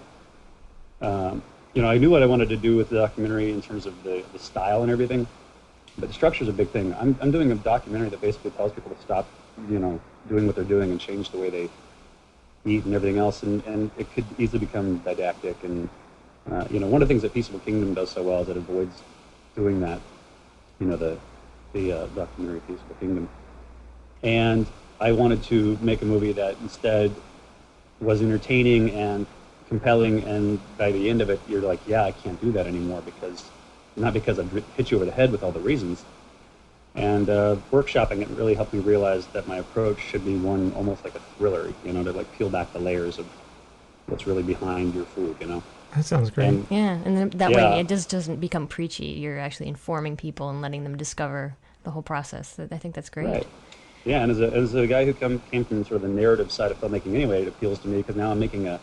you know, I knew what I wanted to do with the documentary in terms of the style and everything. But the structure is a big thing. I'm doing a documentary that basically tells people to stop, doing what they're doing and change the way they eat and everything else, and it could easily become didactic. And one of the things that Peaceable Kingdom does so well is it avoids doing that. The documentary Peaceable Kingdom. And I wanted to make a movie that instead was entertaining and compelling, and by the end of it, you're like, yeah, I can't do that anymore, not because I've hit you over the head with all the reasons. And workshopping it really helped me realize that my approach should be one almost like a thriller, to like peel back the layers of what's really behind your food, That sounds great. And, Yeah, and then that way it just doesn't become preachy. You're actually informing people and letting them discover the whole process. I think that's great. Right. Yeah, and as a guy who came from sort of the narrative side of filmmaking anyway, it appeals to me because now I'm making a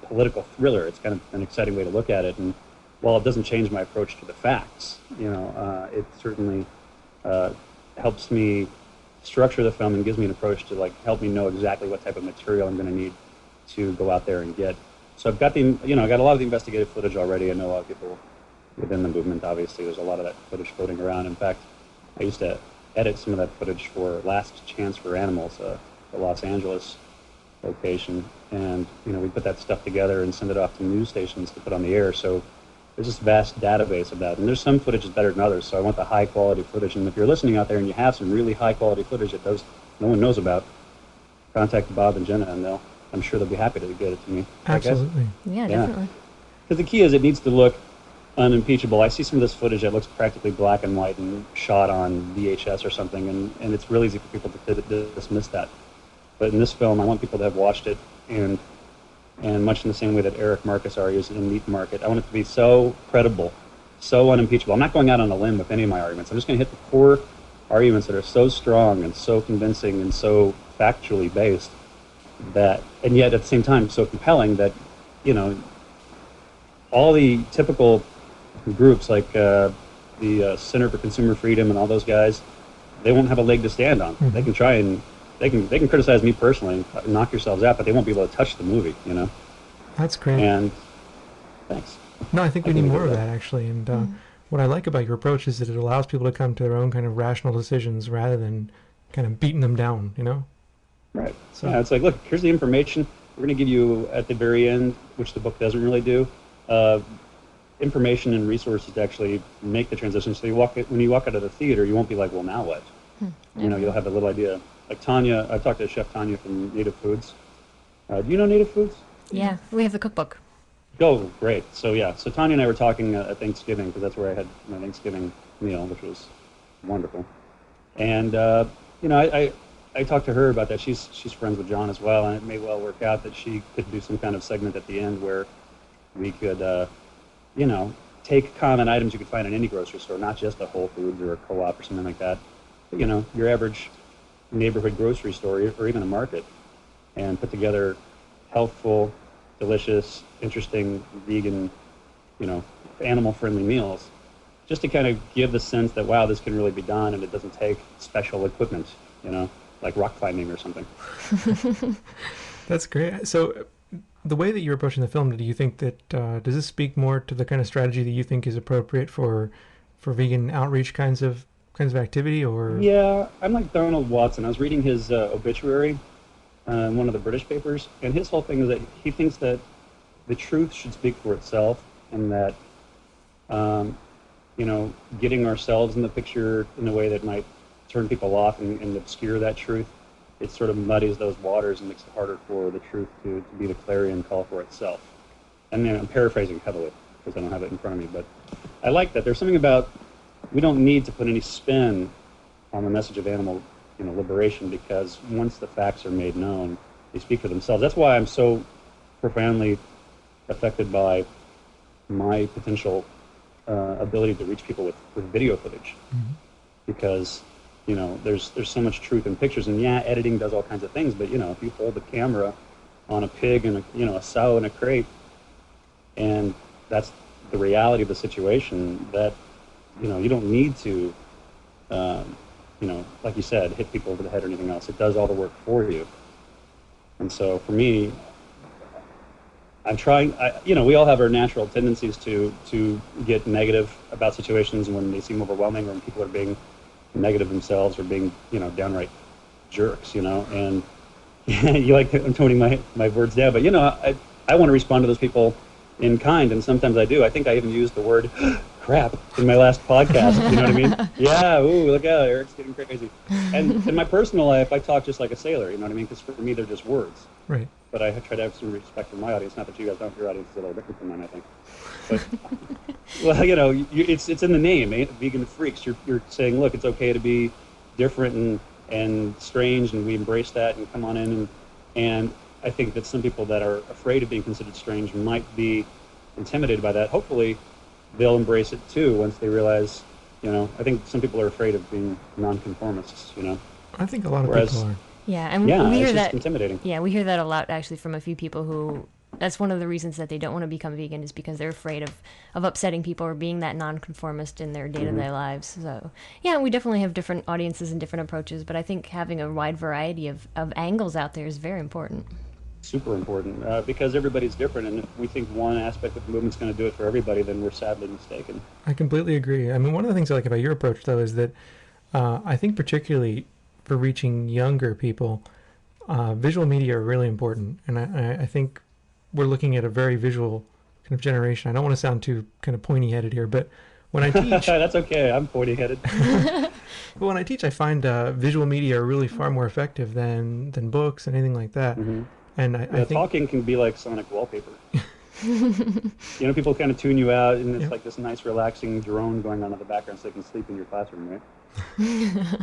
political thriller. It's kind of an exciting way to look at it. And while it doesn't change my approach to the facts, it certainly helps me structure the film and gives me an approach to like help me know exactly what type of material I'm going to need to go out there and get. So I've got I got a lot of the investigative footage already. I know a lot of people within the movement. Obviously, there's a lot of that footage floating around. In fact, I used to edit some of that footage for Last Chance for Animals, the Los Angeles location, and we put that stuff together and send it off to news stations to put on the air. So there's this vast database of that, and there's some footage that's better than others. So I want the high quality footage. And if you're listening out there and you have some really high quality footage that no one knows about, contact Bob and Jenna, and I'm sure they'll be happy to get it to me. Absolutely. Yeah, definitely. Because the key is it needs to look unimpeachable. I see some of this footage that looks practically black and white and shot on VHS or something, and it's really easy for people to dismiss that. But in this film, I want people to have watched it, and much in the same way that Eric Marcus argues in Meat Market, I want it to be so credible, so unimpeachable. I'm not going out on a limb with any of my arguments. I'm just going to hit the core arguments that are so strong and so convincing and so factually based that, and yet at the same time so compelling that, all the typical groups like the Center for Consumer Freedom and all those guys, they won't have a leg to stand on. Mm-hmm. They can try and they can criticize me personally and knock yourselves out, but they won't be able to touch the movie, That's great. And thanks. No, I think we need more of that, actually. And what I like about your approach is that it allows people to come to their own kind of rational decisions rather than kind of beating them down, Right. So, yeah, it's like, look, here's the information. We're going to give you at the very end, which the book doesn't really do, information and resources to actually make the transition. So when you walk out of the theater, you won't be like, well, now what? You'll have a little idea. Like Tanya, I've talked to Chef Tanya from Native Foods. Do you know Native Foods? Yeah, we have the cookbook. Oh, great. So Tanya and I were talking at Thanksgiving, because that's where I had my Thanksgiving meal, which was wonderful. And, I talked to her about that. She's friends with John as well, and it may well work out that she could do some kind of segment at the end where we could, take common items you could find in any grocery store, not just a Whole Foods or a Co-op or something like that, but, your average neighborhood grocery store or even a market, and put together healthful, delicious, interesting, vegan, animal-friendly meals, just to kind of give the sense that, wow, this can really be done, and it doesn't take special equipment, like rock climbing or something. That's great. So the way that you're approaching the film, do you think that, does this speak more to the kind of strategy that you think is appropriate for vegan outreach kinds of activity, or? Yeah, I'm like Donald Watson. I was reading his obituary in one of the British papers, and his whole thing is that he thinks that the truth should speak for itself, and that, getting ourselves in the picture in a way that might turn people off and obscure that truth, it sort of muddies those waters and makes it harder for the truth to be the clarion call for itself. And then I'm paraphrasing heavily because I don't have it in front of me, but I like that. There's something about, we don't need to put any spin on the message of animal liberation, because once the facts are made known, they speak for themselves. That's why I'm so profoundly affected by my potential ability to reach people with video footage, because there's so much truth in pictures, and yeah, editing does all kinds of things, but if you hold the camera on a pig and a sow in a crate, and that's the reality of the situation, that you don't need to like you said, hit people over the head or anything else. It does all the work for you. And so for me, I'm trying. We all have our natural tendencies to get negative about situations when they seem overwhelming, or when people are being negative themselves, or being downright jerks. And you like I'm toning my words down, but I want to respond to those people in kind, and sometimes I do. I think I even used the word crap in my last podcast. You know what I mean? Yeah. Ooh, look out, Eric's getting crazy. And in my personal life, I talk just like a sailor. You know what I mean? Because for me, they're just words. Right. But I try to have some respect for my audience. Not that you guys don't. Your audience is a little different from mine, I think. But well, it's in the name, vegan freaks. You're saying, look, it's okay to be different and strange, and we embrace that and come on in. And I think that some people that are afraid of being considered strange might be intimidated by that. Hopefully, they'll embrace it too once they realize. I think some people are afraid of being nonconformists. I think a lot of Whereas, people are. Yeah, and yeah, we hear it's just that. intimidating. Yeah, we hear that a lot actually from a few people who. That's one of the reasons that they don't want to become vegan, is because they're afraid of upsetting people or being that nonconformist in their day-to-day lives. So, yeah, we definitely have different audiences and different approaches, but I think having a wide variety of angles out there is very important. Super important, because everybody's different, and if we think one aspect of the movement's going to do it for everybody, then we're sadly mistaken. I completely agree. I mean, one of the things I like about your approach, though, is that I think particularly for reaching younger people, visual media are really important, and I think we're looking at a very visual kind of generation. I don't want to sound too kind of pointy-headed here, but when I teach... That's okay, I'm pointy-headed. But when I teach, I find visual media are really far more effective than books and anything like that. Mm-hmm. And I think... talking can be like sonic wallpaper. People kind of tune you out, and it's like this nice, relaxing drone going on in the background so they can sleep in your classroom, right?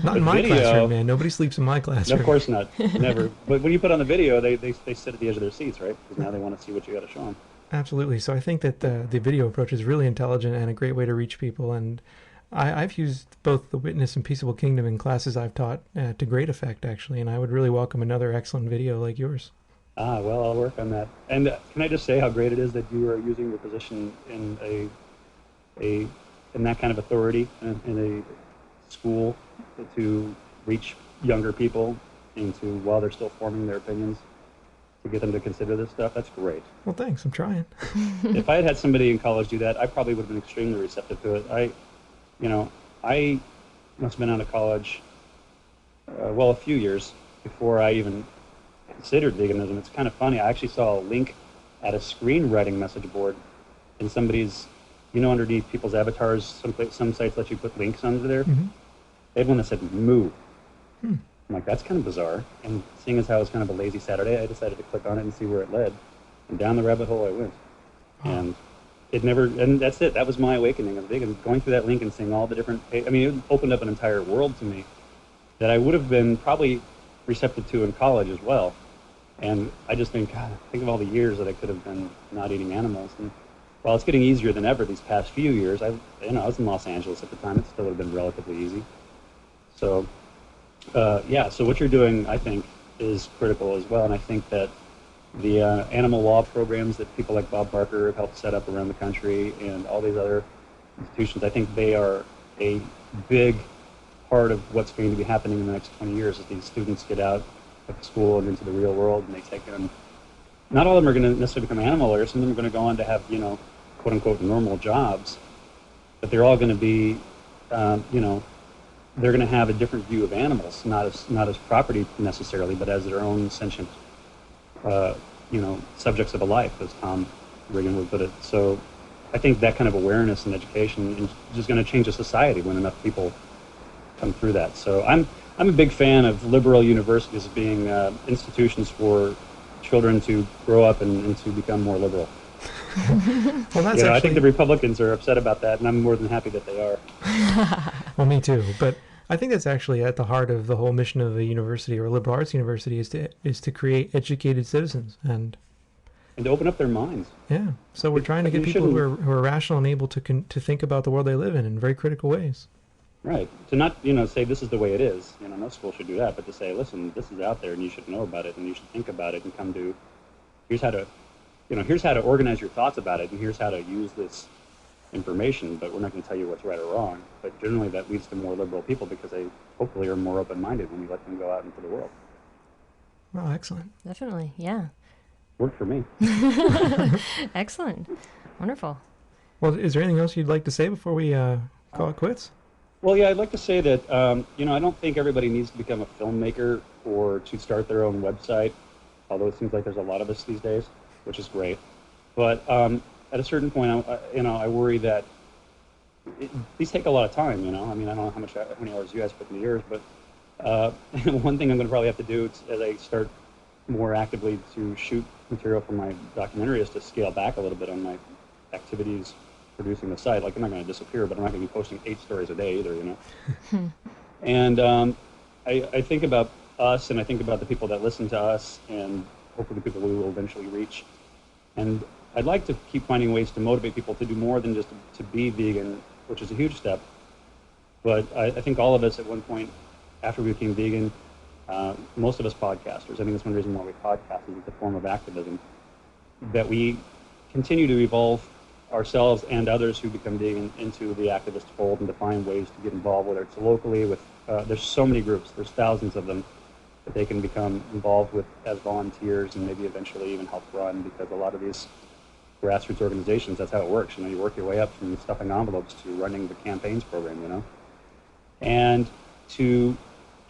Not in my classroom, man. Nobody sleeps in my classroom. No, of course not. Never. But when you put on the video, they sit at the edge of their seats, right? Because now they want to see what you got to show them. Absolutely. So I think that the video approach is really intelligent and a great way to reach people. And I've used both the Witness and Peaceable Kingdom in classes I've taught to great effect, actually. And I would really welcome another excellent video like yours. Well, I'll work on that. And can I just say how great it is that you are using your position in that kind of authority in a school to reach younger people and to, while they're still forming their opinions, to get them to consider this stuff. That's great. Well, thanks. I'm trying. If I had somebody in college do that, I probably would have been extremely receptive to it. I must have been out of college, a few years before I even considered veganism. It's kind of funny. I actually saw a link at a screenwriting message board in somebody's, underneath people's avatars. Some sites let you put links under there. Mm-hmm. They had one that said "moo." I'm like, that's kind of bizarre. And seeing as how it was kind of a lazy Saturday, I decided to click on it and see where it led. And down the rabbit hole I went. And and that's it. That was my awakening of vegan. Going through that link and seeing all the different, it opened up an entire world to me that I would have been probably receptive to in college as well. And I just think of all the years that I could have been not eating animals. And while it's getting easier than ever these past few years, I was in Los Angeles at the time. It still would have been relatively easy. So, so what you're doing, I think, is critical as well. And I think that the animal law programs that people like Bob Barker have helped set up around the country and all these other institutions, I think they are a big part of what's going to be happening in the next 20 years as these students get out of school and into the real world, and they take on. Not all of them are going to necessarily become animal lawyers. Some of them are going to go on to have, quote unquote, normal jobs, but they're all going to be, they're going to have a different view of animals, not as property necessarily, but as their own sentient, subjects of a life, as Tom Reagan would put it. So, I think that kind of awareness and education is just going to change a society when enough people come through that. So I'm a big fan of liberal universities being institutions for children to grow up and to become more liberal. Well, that's I think the Republicans are upset about that, and I'm more than happy that they are. Well, me too. But I think that's actually at the heart of the whole mission of a university or a liberal arts university is to create educated citizens and to open up their minds. Yeah. So we're trying to get people who are rational and able to think about the world they live in very critical ways. Right. To not, say this is the way it is. No school should do that, but to say, listen, this is out there and you should know about it and you should think about it and come to, here's how to organize your thoughts about it and here's how to use this information, but we're not going to tell you what's right or wrong. But generally that leads to more liberal people because they hopefully are more open-minded when we let them go out into the world. Well, excellent. Definitely, yeah. Worked for me. Excellent. Wonderful. Well, is there anything else you'd like to say before we call it quits? Well, yeah, I'd like to say that, I don't think everybody needs to become a filmmaker or to start their own website, although it seems like there's a lot of us these days, which is great. But at a certain point, I worry that these take a lot of time, I mean, I don't know how many hours you guys put in the years, but one thing I'm going to probably have to do as I start more actively to shoot material for my documentary is to scale back a little bit on my activities producing the site. Like, I'm not going to disappear, but I'm not going to be posting 8 stories a day either, And I think about us, and I think about the people that listen to us, and hopefully the people we will eventually reach. And I'd like to keep finding ways to motivate people to do more than just to be vegan, which is a huge step. But I think all of us at one point, after we became vegan, most of us podcasters, I think that's one reason why we podcast, is it's a form of activism, that we continue to evolve ourselves and others who become vegan into the activist fold and to find ways to get involved, whether it's locally with, there's so many groups, there's thousands of them that they can become involved with as volunteers and maybe eventually even help run, because a lot of these grassroots organizations, that's how it works. You work your way up from stuffing envelopes to running the campaigns program, and to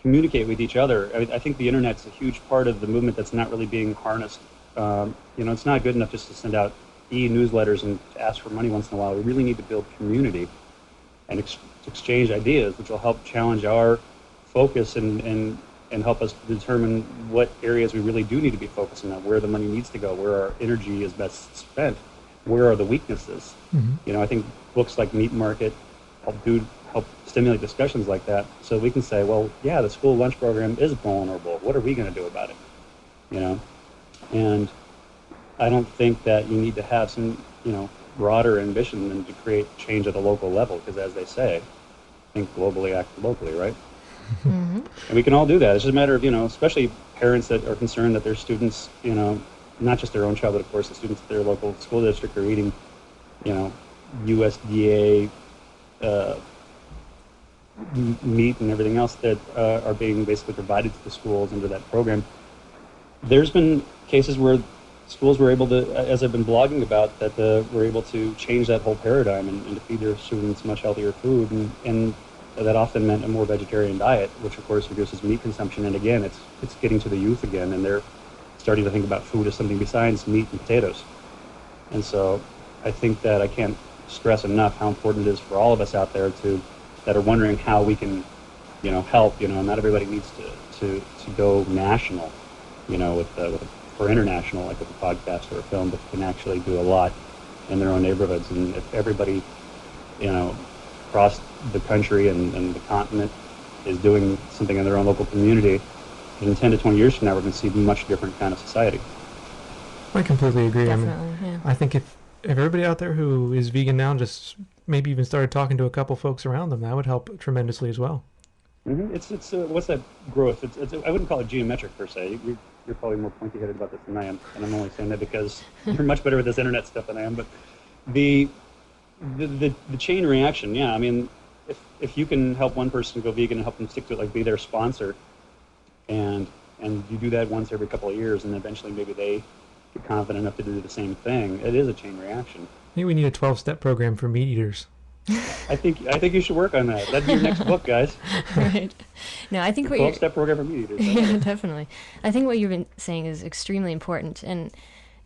communicate with each other. I think the internet's a huge part of the movement that's not really being harnessed. It's not good enough just to send out e-newsletters and to ask for money once in a while. We really need to build community and exchange ideas, which will help challenge our focus and help us determine what areas we really do need to be focusing on, where the money needs to go, where our energy is best spent, where are the weaknesses. Mm-hmm. I think books like Meat Market help stimulate discussions like that, so we can say, well, yeah, the school lunch program is vulnerable. What are we going to do about it? And I don't think that you need to have some, broader ambition than to create change at a local level, because as they say, think globally, act locally, right? Mm-hmm. And we can all do that. It's just a matter of, especially parents that are concerned that their students, not just their own child, but of course the students at their local school district are eating, USDA meat and everything else that are being basically provided to the schools under that program. There's been cases where schools were able to, as I've been blogging about, that were able to change that whole paradigm and to feed their students much healthier food, and that often meant a more vegetarian diet, which of course reduces meat consumption. And again, it's getting to the youth again, and they're starting to think about food as something besides meat and potatoes. And so I think that I can't stress enough how important it is for all of us out there that are wondering how we can, help. Not everybody needs to go national, or international, like with a podcast or a film, but can actually do a lot in their own neighborhoods. And if everybody, across the country and the continent is doing something in their own local community, in 10 to 20 years from now, we're going to see a much different kind of society. I completely agree. Definitely, yeah. I think if everybody out there who is vegan now just maybe even started talking to a couple folks around them, that would help tremendously as well. Mm-hmm. It's what's that growth? I wouldn't call it geometric per se. You're probably more pointy-headed about this than I am, and I'm only saying that because you're much better with this internet stuff than I am. But the chain reaction, yeah. I mean, if you can help one person go vegan and help them stick to it, like be their sponsor, and you do that once every couple of years, and eventually maybe they get confident enough to do the same thing, it is a chain reaction. I think we need a 12-step program for meat eaters. I think you should work on that. That'd be your next book, guys. Right. No, I think what 12-step program for meat eaters. Yeah, definitely. I think what you've been saying is extremely important, and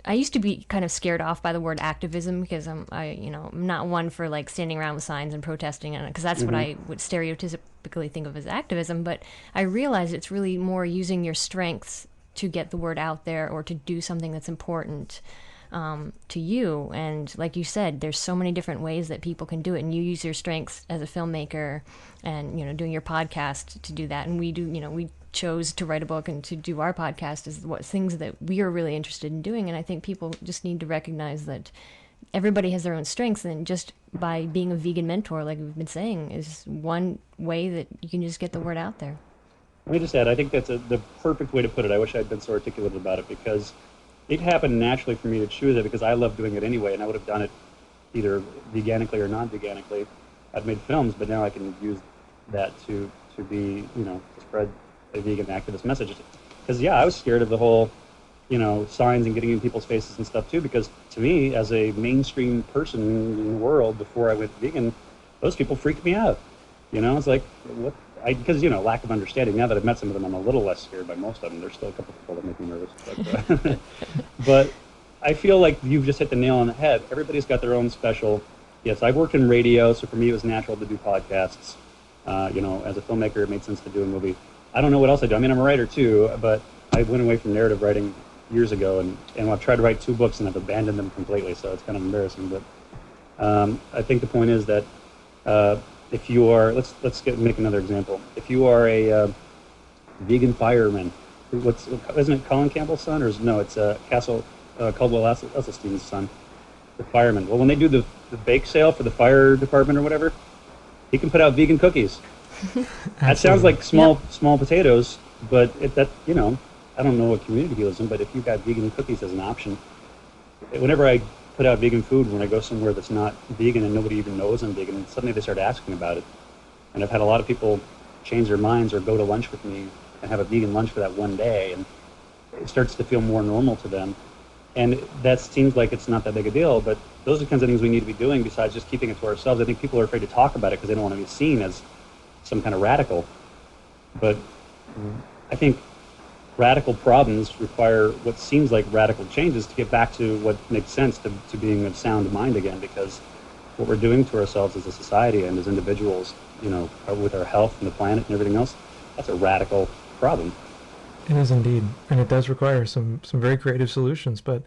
I used to be kind of scared off by the word activism because I'm not one for like standing around with signs and protesting, because that's what I would stereotypically think of as activism. But I realize it's really more using your strengths to get the word out there or to do something that's important to you. And like you said, there's so many different ways that people can do it, and you use your strengths as a filmmaker and doing your podcast to do that. And we do, we chose to write a book and to do our podcast is what things that we are really interested in doing. And I think people just need to recognize that everybody has their own strengths, and just by being a vegan mentor, like we've been saying, is one way that you can just get the word out there. Let me just add, I think that's the perfect way to put it. I wish I'd been so articulate about it, because it happened naturally for me to choose it because I love doing it anyway, and I would have done it either veganically or non-veganically. I've made films, but now I can use that to be, to spread a vegan activist message. Because, yeah, I was scared of the whole signs and getting in people's faces and stuff too. Because to me, as a mainstream person in the world, before I went vegan, those people freaked me out. It's like what because lack of understanding. Now that I've met some of them, I'm a little less scared by most of them. There's still a couple people that make me nervous, but, but I feel like you've just hit the nail on the head. Everybody's got their own special. Yes, I've worked in radio, so for me it was natural to do podcasts. As a filmmaker, it made sense to do a movie. I don't know what else I do. I mean, I'm a writer too, but I went away from narrative writing years ago, and I've tried to write 2 books and I've abandoned them completely, so it's kind of embarrassing. But I think the point is that if you are, make another example. If you are a vegan fireman, isn't it Colin Campbell's son, or no? It's Caldwell Esselstyn's son, the fireman. Well, when they do the bake sale for the fire department or whatever, he can put out vegan cookies. That sounds like small potatoes, but I don't know what community he lives in, but if you've got vegan cookies as an option, whenever I put out vegan food, when I go somewhere that's not vegan and nobody even knows I'm vegan, and suddenly they start asking about it. And I've had a lot of people change their minds or go to lunch with me and have a vegan lunch for that one day, and it starts to feel more normal to them. And that seems like it's not that big a deal, but those are the kinds of things we need to be doing besides just keeping it to ourselves. I think people are afraid to talk about it because they don't want to be seen as some kind of radical. But I think radical problems require what seems like radical changes to get back to what makes sense to being of sound mind again, because what we're doing to ourselves as a society and as individuals, with our health and the planet and everything else, that's a radical problem. It is indeed, and it does require some very creative solutions, but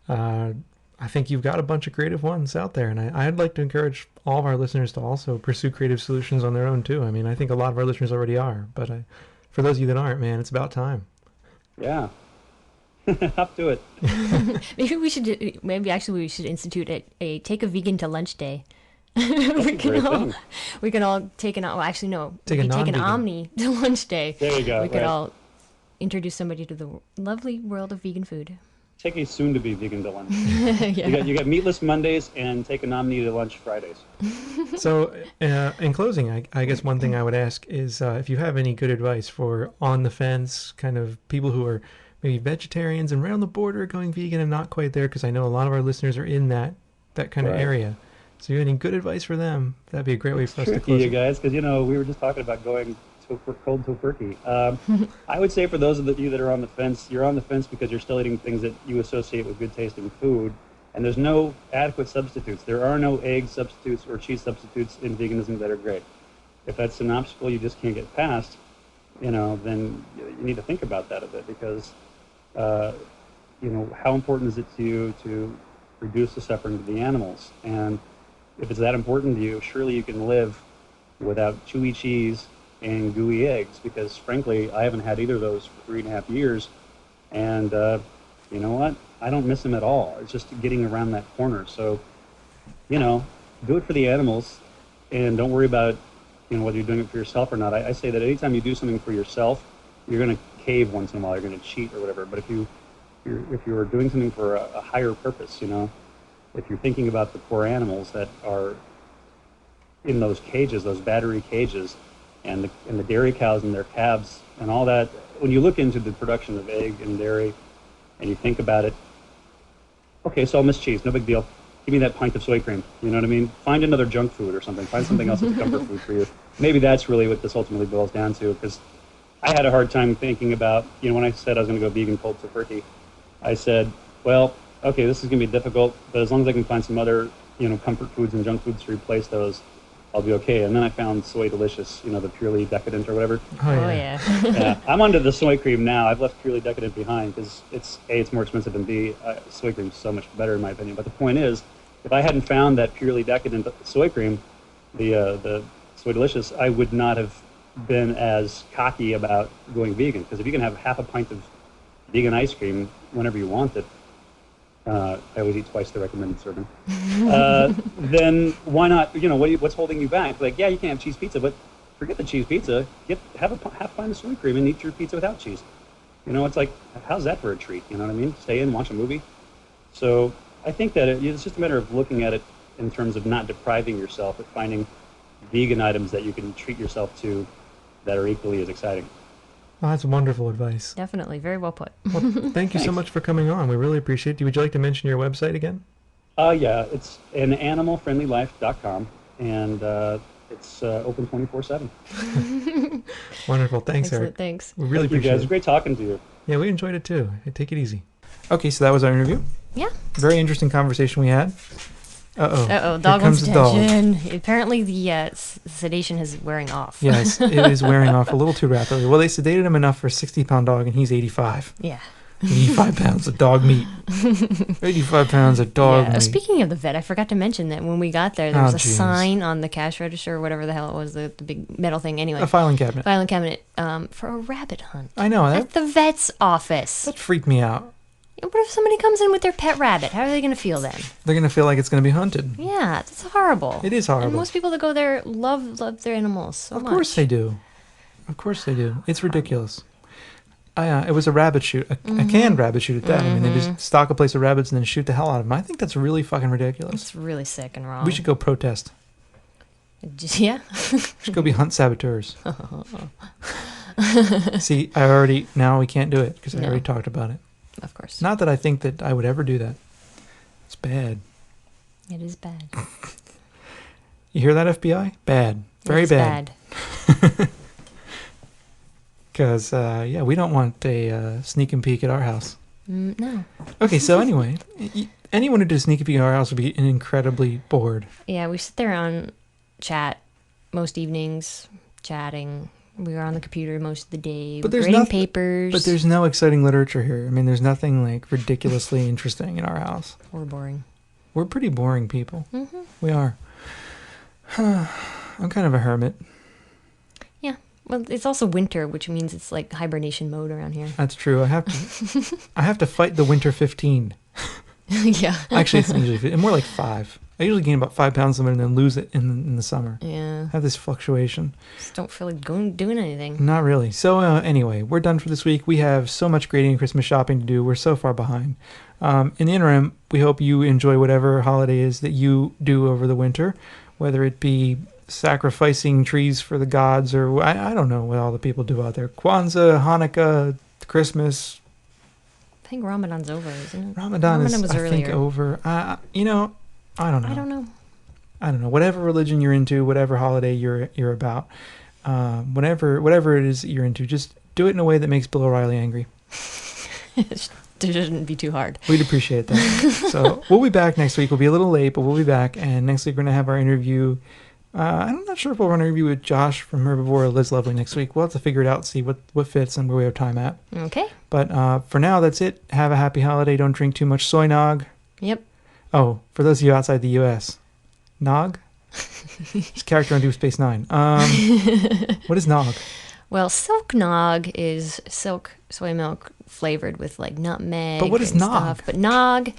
I think you've got a bunch of creative ones out there, and I'd like to encourage all of our listeners to also pursue creative solutions on their own too. I mean, I think a lot of our listeners already are, but for those of you that aren't, man, it's about time. Yeah. Up to it. Maybe we should institute a take a vegan to lunch day. we can all take an omni to lunch day. There you go. We could all introduce somebody to the lovely world of vegan food. Take a soon-to-be vegan to lunch. Yeah. You got meatless Mondays and take a nominee to lunch Fridays. So, in closing, I guess one thing I would ask is if you have any good advice for on-the-fence kind of people who are maybe vegetarians and right on the border going vegan and not quite there, because I know a lot of our listeners are in that kind of area. So, you have any good advice for them? That'd be a great way for us to close. You guys, because we were just talking about going cold tofurkey. I would say for those of you that are on the fence, you're on the fence because you're still eating things that you associate with good tasting food, and there's no adequate substitutes. There are no egg substitutes or cheese substitutes in veganism that are great. If that's an obstacle you just can't get past, then you need to think about that a bit, because how important is it to you to reduce the suffering of the animals? And if it's that important to you, surely you can live without chewy cheese and gooey eggs, because frankly I haven't had either of those for 3.5 years, and you know what, I don't miss them at all. It's just getting around that corner. So do it for the animals, and don't worry about whether you're doing it for yourself or not. I say that anytime you do something for yourself, you're going to cave once in a while, you're going to cheat or whatever. But if you're doing something for a higher purpose, if you're thinking about the poor animals that are in those cages, those battery cages, and the dairy cows and their calves and all that, when you look into the production of egg and dairy and you think about it, okay, so I'll miss cheese, no big deal. Give me that pint of soy cream, you know what I mean? Find another junk food or something. Find something else that's a comfort food for you. Maybe that's really what this ultimately boils down to, because I had a hard time thinking about, when I said I was going to go vegan cold tofurkey, I said, well, okay, this is going to be difficult, but as long as I can find some other, comfort foods and junk foods to replace those, I'll be okay. And then I found Soy Delicious, the Purely Decadent or whatever. Oh yeah. Yeah, I'm onto the soy cream now. I've left Purely Decadent behind because it's more expensive, and B, soy cream's so much better in my opinion. But the point is, if I hadn't found that Purely Decadent soy cream, the Soy Delicious, I would not have been as cocky about going vegan. Because if you can have half a pint of vegan ice cream whenever you want it, I always eat twice the recommended serving. Then why not? What's holding you back? Like, yeah, you can have cheese pizza, but forget the cheese pizza. Have a half pint of soy cream and eat your pizza without cheese. It's like, how's that for a treat? You know what I mean? Stay in, watch a movie. So I think that it's just a matter of looking at it in terms of not depriving yourself, but finding vegan items that you can treat yourself to that are equally as exciting. Oh, that's wonderful advice. Definitely. Very well put. Well, thank you so much for coming on. We really appreciate it. Would you like to mention your website again? Yeah, it's animalfriendlylife.com, and it's open 24/7. Wonderful. Thanks, Excellent. Eric. Thanks. We really Thank you appreciate guys. it. Great talking to you. Yeah, we enjoyed it too. Hey, take it easy. Okay, so that was our interview. Yeah. Very interesting conversation we had. Uh-oh. Uh-oh. Dog Here wants comes the dog. attention. Apparently the sedation is wearing off. Yes, it is wearing off a little too rapidly. Well, they sedated him enough for a 60-pound dog, and he's 85. Yeah. 85 pounds of dog meat. 85 pounds of dog Yeah. meat. Speaking of the vet, I forgot to mention that when we got there Oh, was a geez. sign on the cash register or whatever the hell it was, the big metal thing. Anyway, A filing cabinet. filing cabinet for a rabbit hunt I know. at the vet's office. That freaked me out. What if somebody comes in with their pet rabbit? How are they going to feel then? They're going to feel like it's going to be hunted. Yeah, that's horrible. It is horrible. And most people that go there love their animals so Of much. course they do. Of course they do. It's ridiculous. It was a rabbit shoot, a canned rabbit shoot at that. I mean, they just stock a place of rabbits and then shoot the hell out of them. I think that's really fucking ridiculous. It's really sick and wrong. We should go protest. Yeah. We should go be hunt saboteurs. See, now we can't do it because I No. already talked about it. Of course. Not that I think that I would ever do that. It's bad. It is bad. You hear that, FBI? Bad. Very It is bad. Because, we don't want a sneak and peek at our house. No. Okay, so anyway, anyone who did a sneak and peek at our house would be incredibly bored. Yeah, we sit there on chat most evenings, chatting. We were on the computer most of the day, But there's grading nothing- papers. But there's no exciting literature here. I mean, there's nothing like ridiculously interesting in our house. We're boring. We're pretty boring people. Mm-hmm. We are. I'm kind of a hermit. Yeah. Well, it's also winter, which means it's like hibernation mode around here. That's true. I have to fight the winter 15. Yeah. Actually, it's usually more like 5. I usually gain about 5 pounds of it and then lose it in the summer. Yeah. I have this fluctuation. Just don't feel like doing anything. Not really. So anyway, we're done for this week. We have so much grading and Christmas shopping to do. We're so far behind. In the interim, we hope you enjoy whatever holiday is that you do over the winter, whether it be sacrificing trees for the gods or I don't know what all the people do out there. Kwanzaa, Hanukkah, Christmas. I think Ramadan's over, isn't it? Ramadan is, was I earlier. think, over. I don't know. I don't know. I don't know. Whatever religion you're into, whatever holiday you're about, whatever it is that you're into, just do it in a way that makes Bill O'Reilly angry. It shouldn't be too hard. We'd appreciate that. So we'll be back next week. We'll be a little late, but we'll be back. And next week we're going to have our interview. I'm not sure if we'll run an interview with Josh from Herbivore or Liz Lovely next week. We'll have to figure it out, see what fits and where we have time at. Okay. But for now, that's it. Have a happy holiday. Don't drink too much soy nog. Yep. Oh, for those of you outside the U.S., nog? It's a character on Deep Space Nine. What is nog? Well, silk nog is silk soy milk flavored with like nutmeg. But what is and nog? stuff. But nog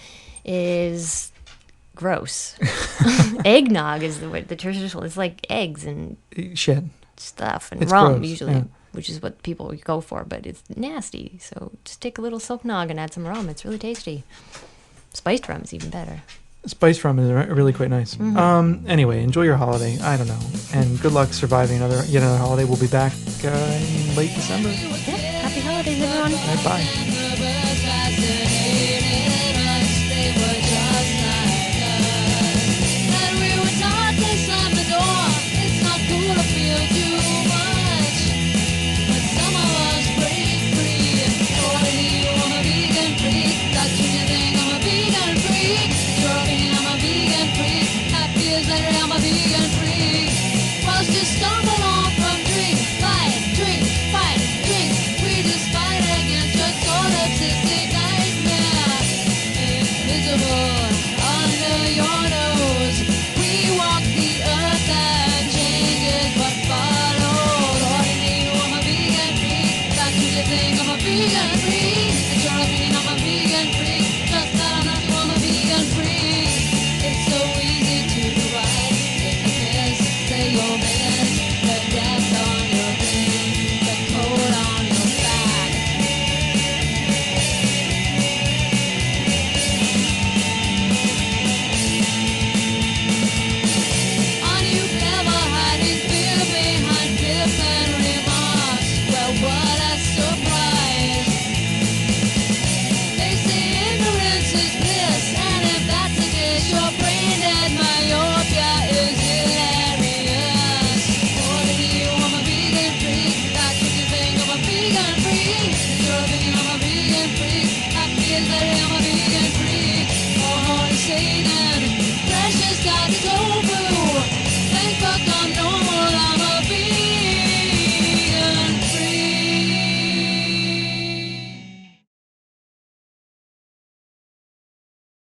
is gross. Eggnog is the traditional. It's like eggs and Shit. stuff and It's rum gross, usually, yeah. which is what people go for. But it's nasty. So just take a little silk nog and add some rum. It's really tasty. Spiced rum is even better. Spice rum is really quite nice. Anyway, enjoy your holiday. I don't know. And good luck surviving yet another holiday. We'll be back in late December. Yeah. Happy holidays, everyone. All right, bye.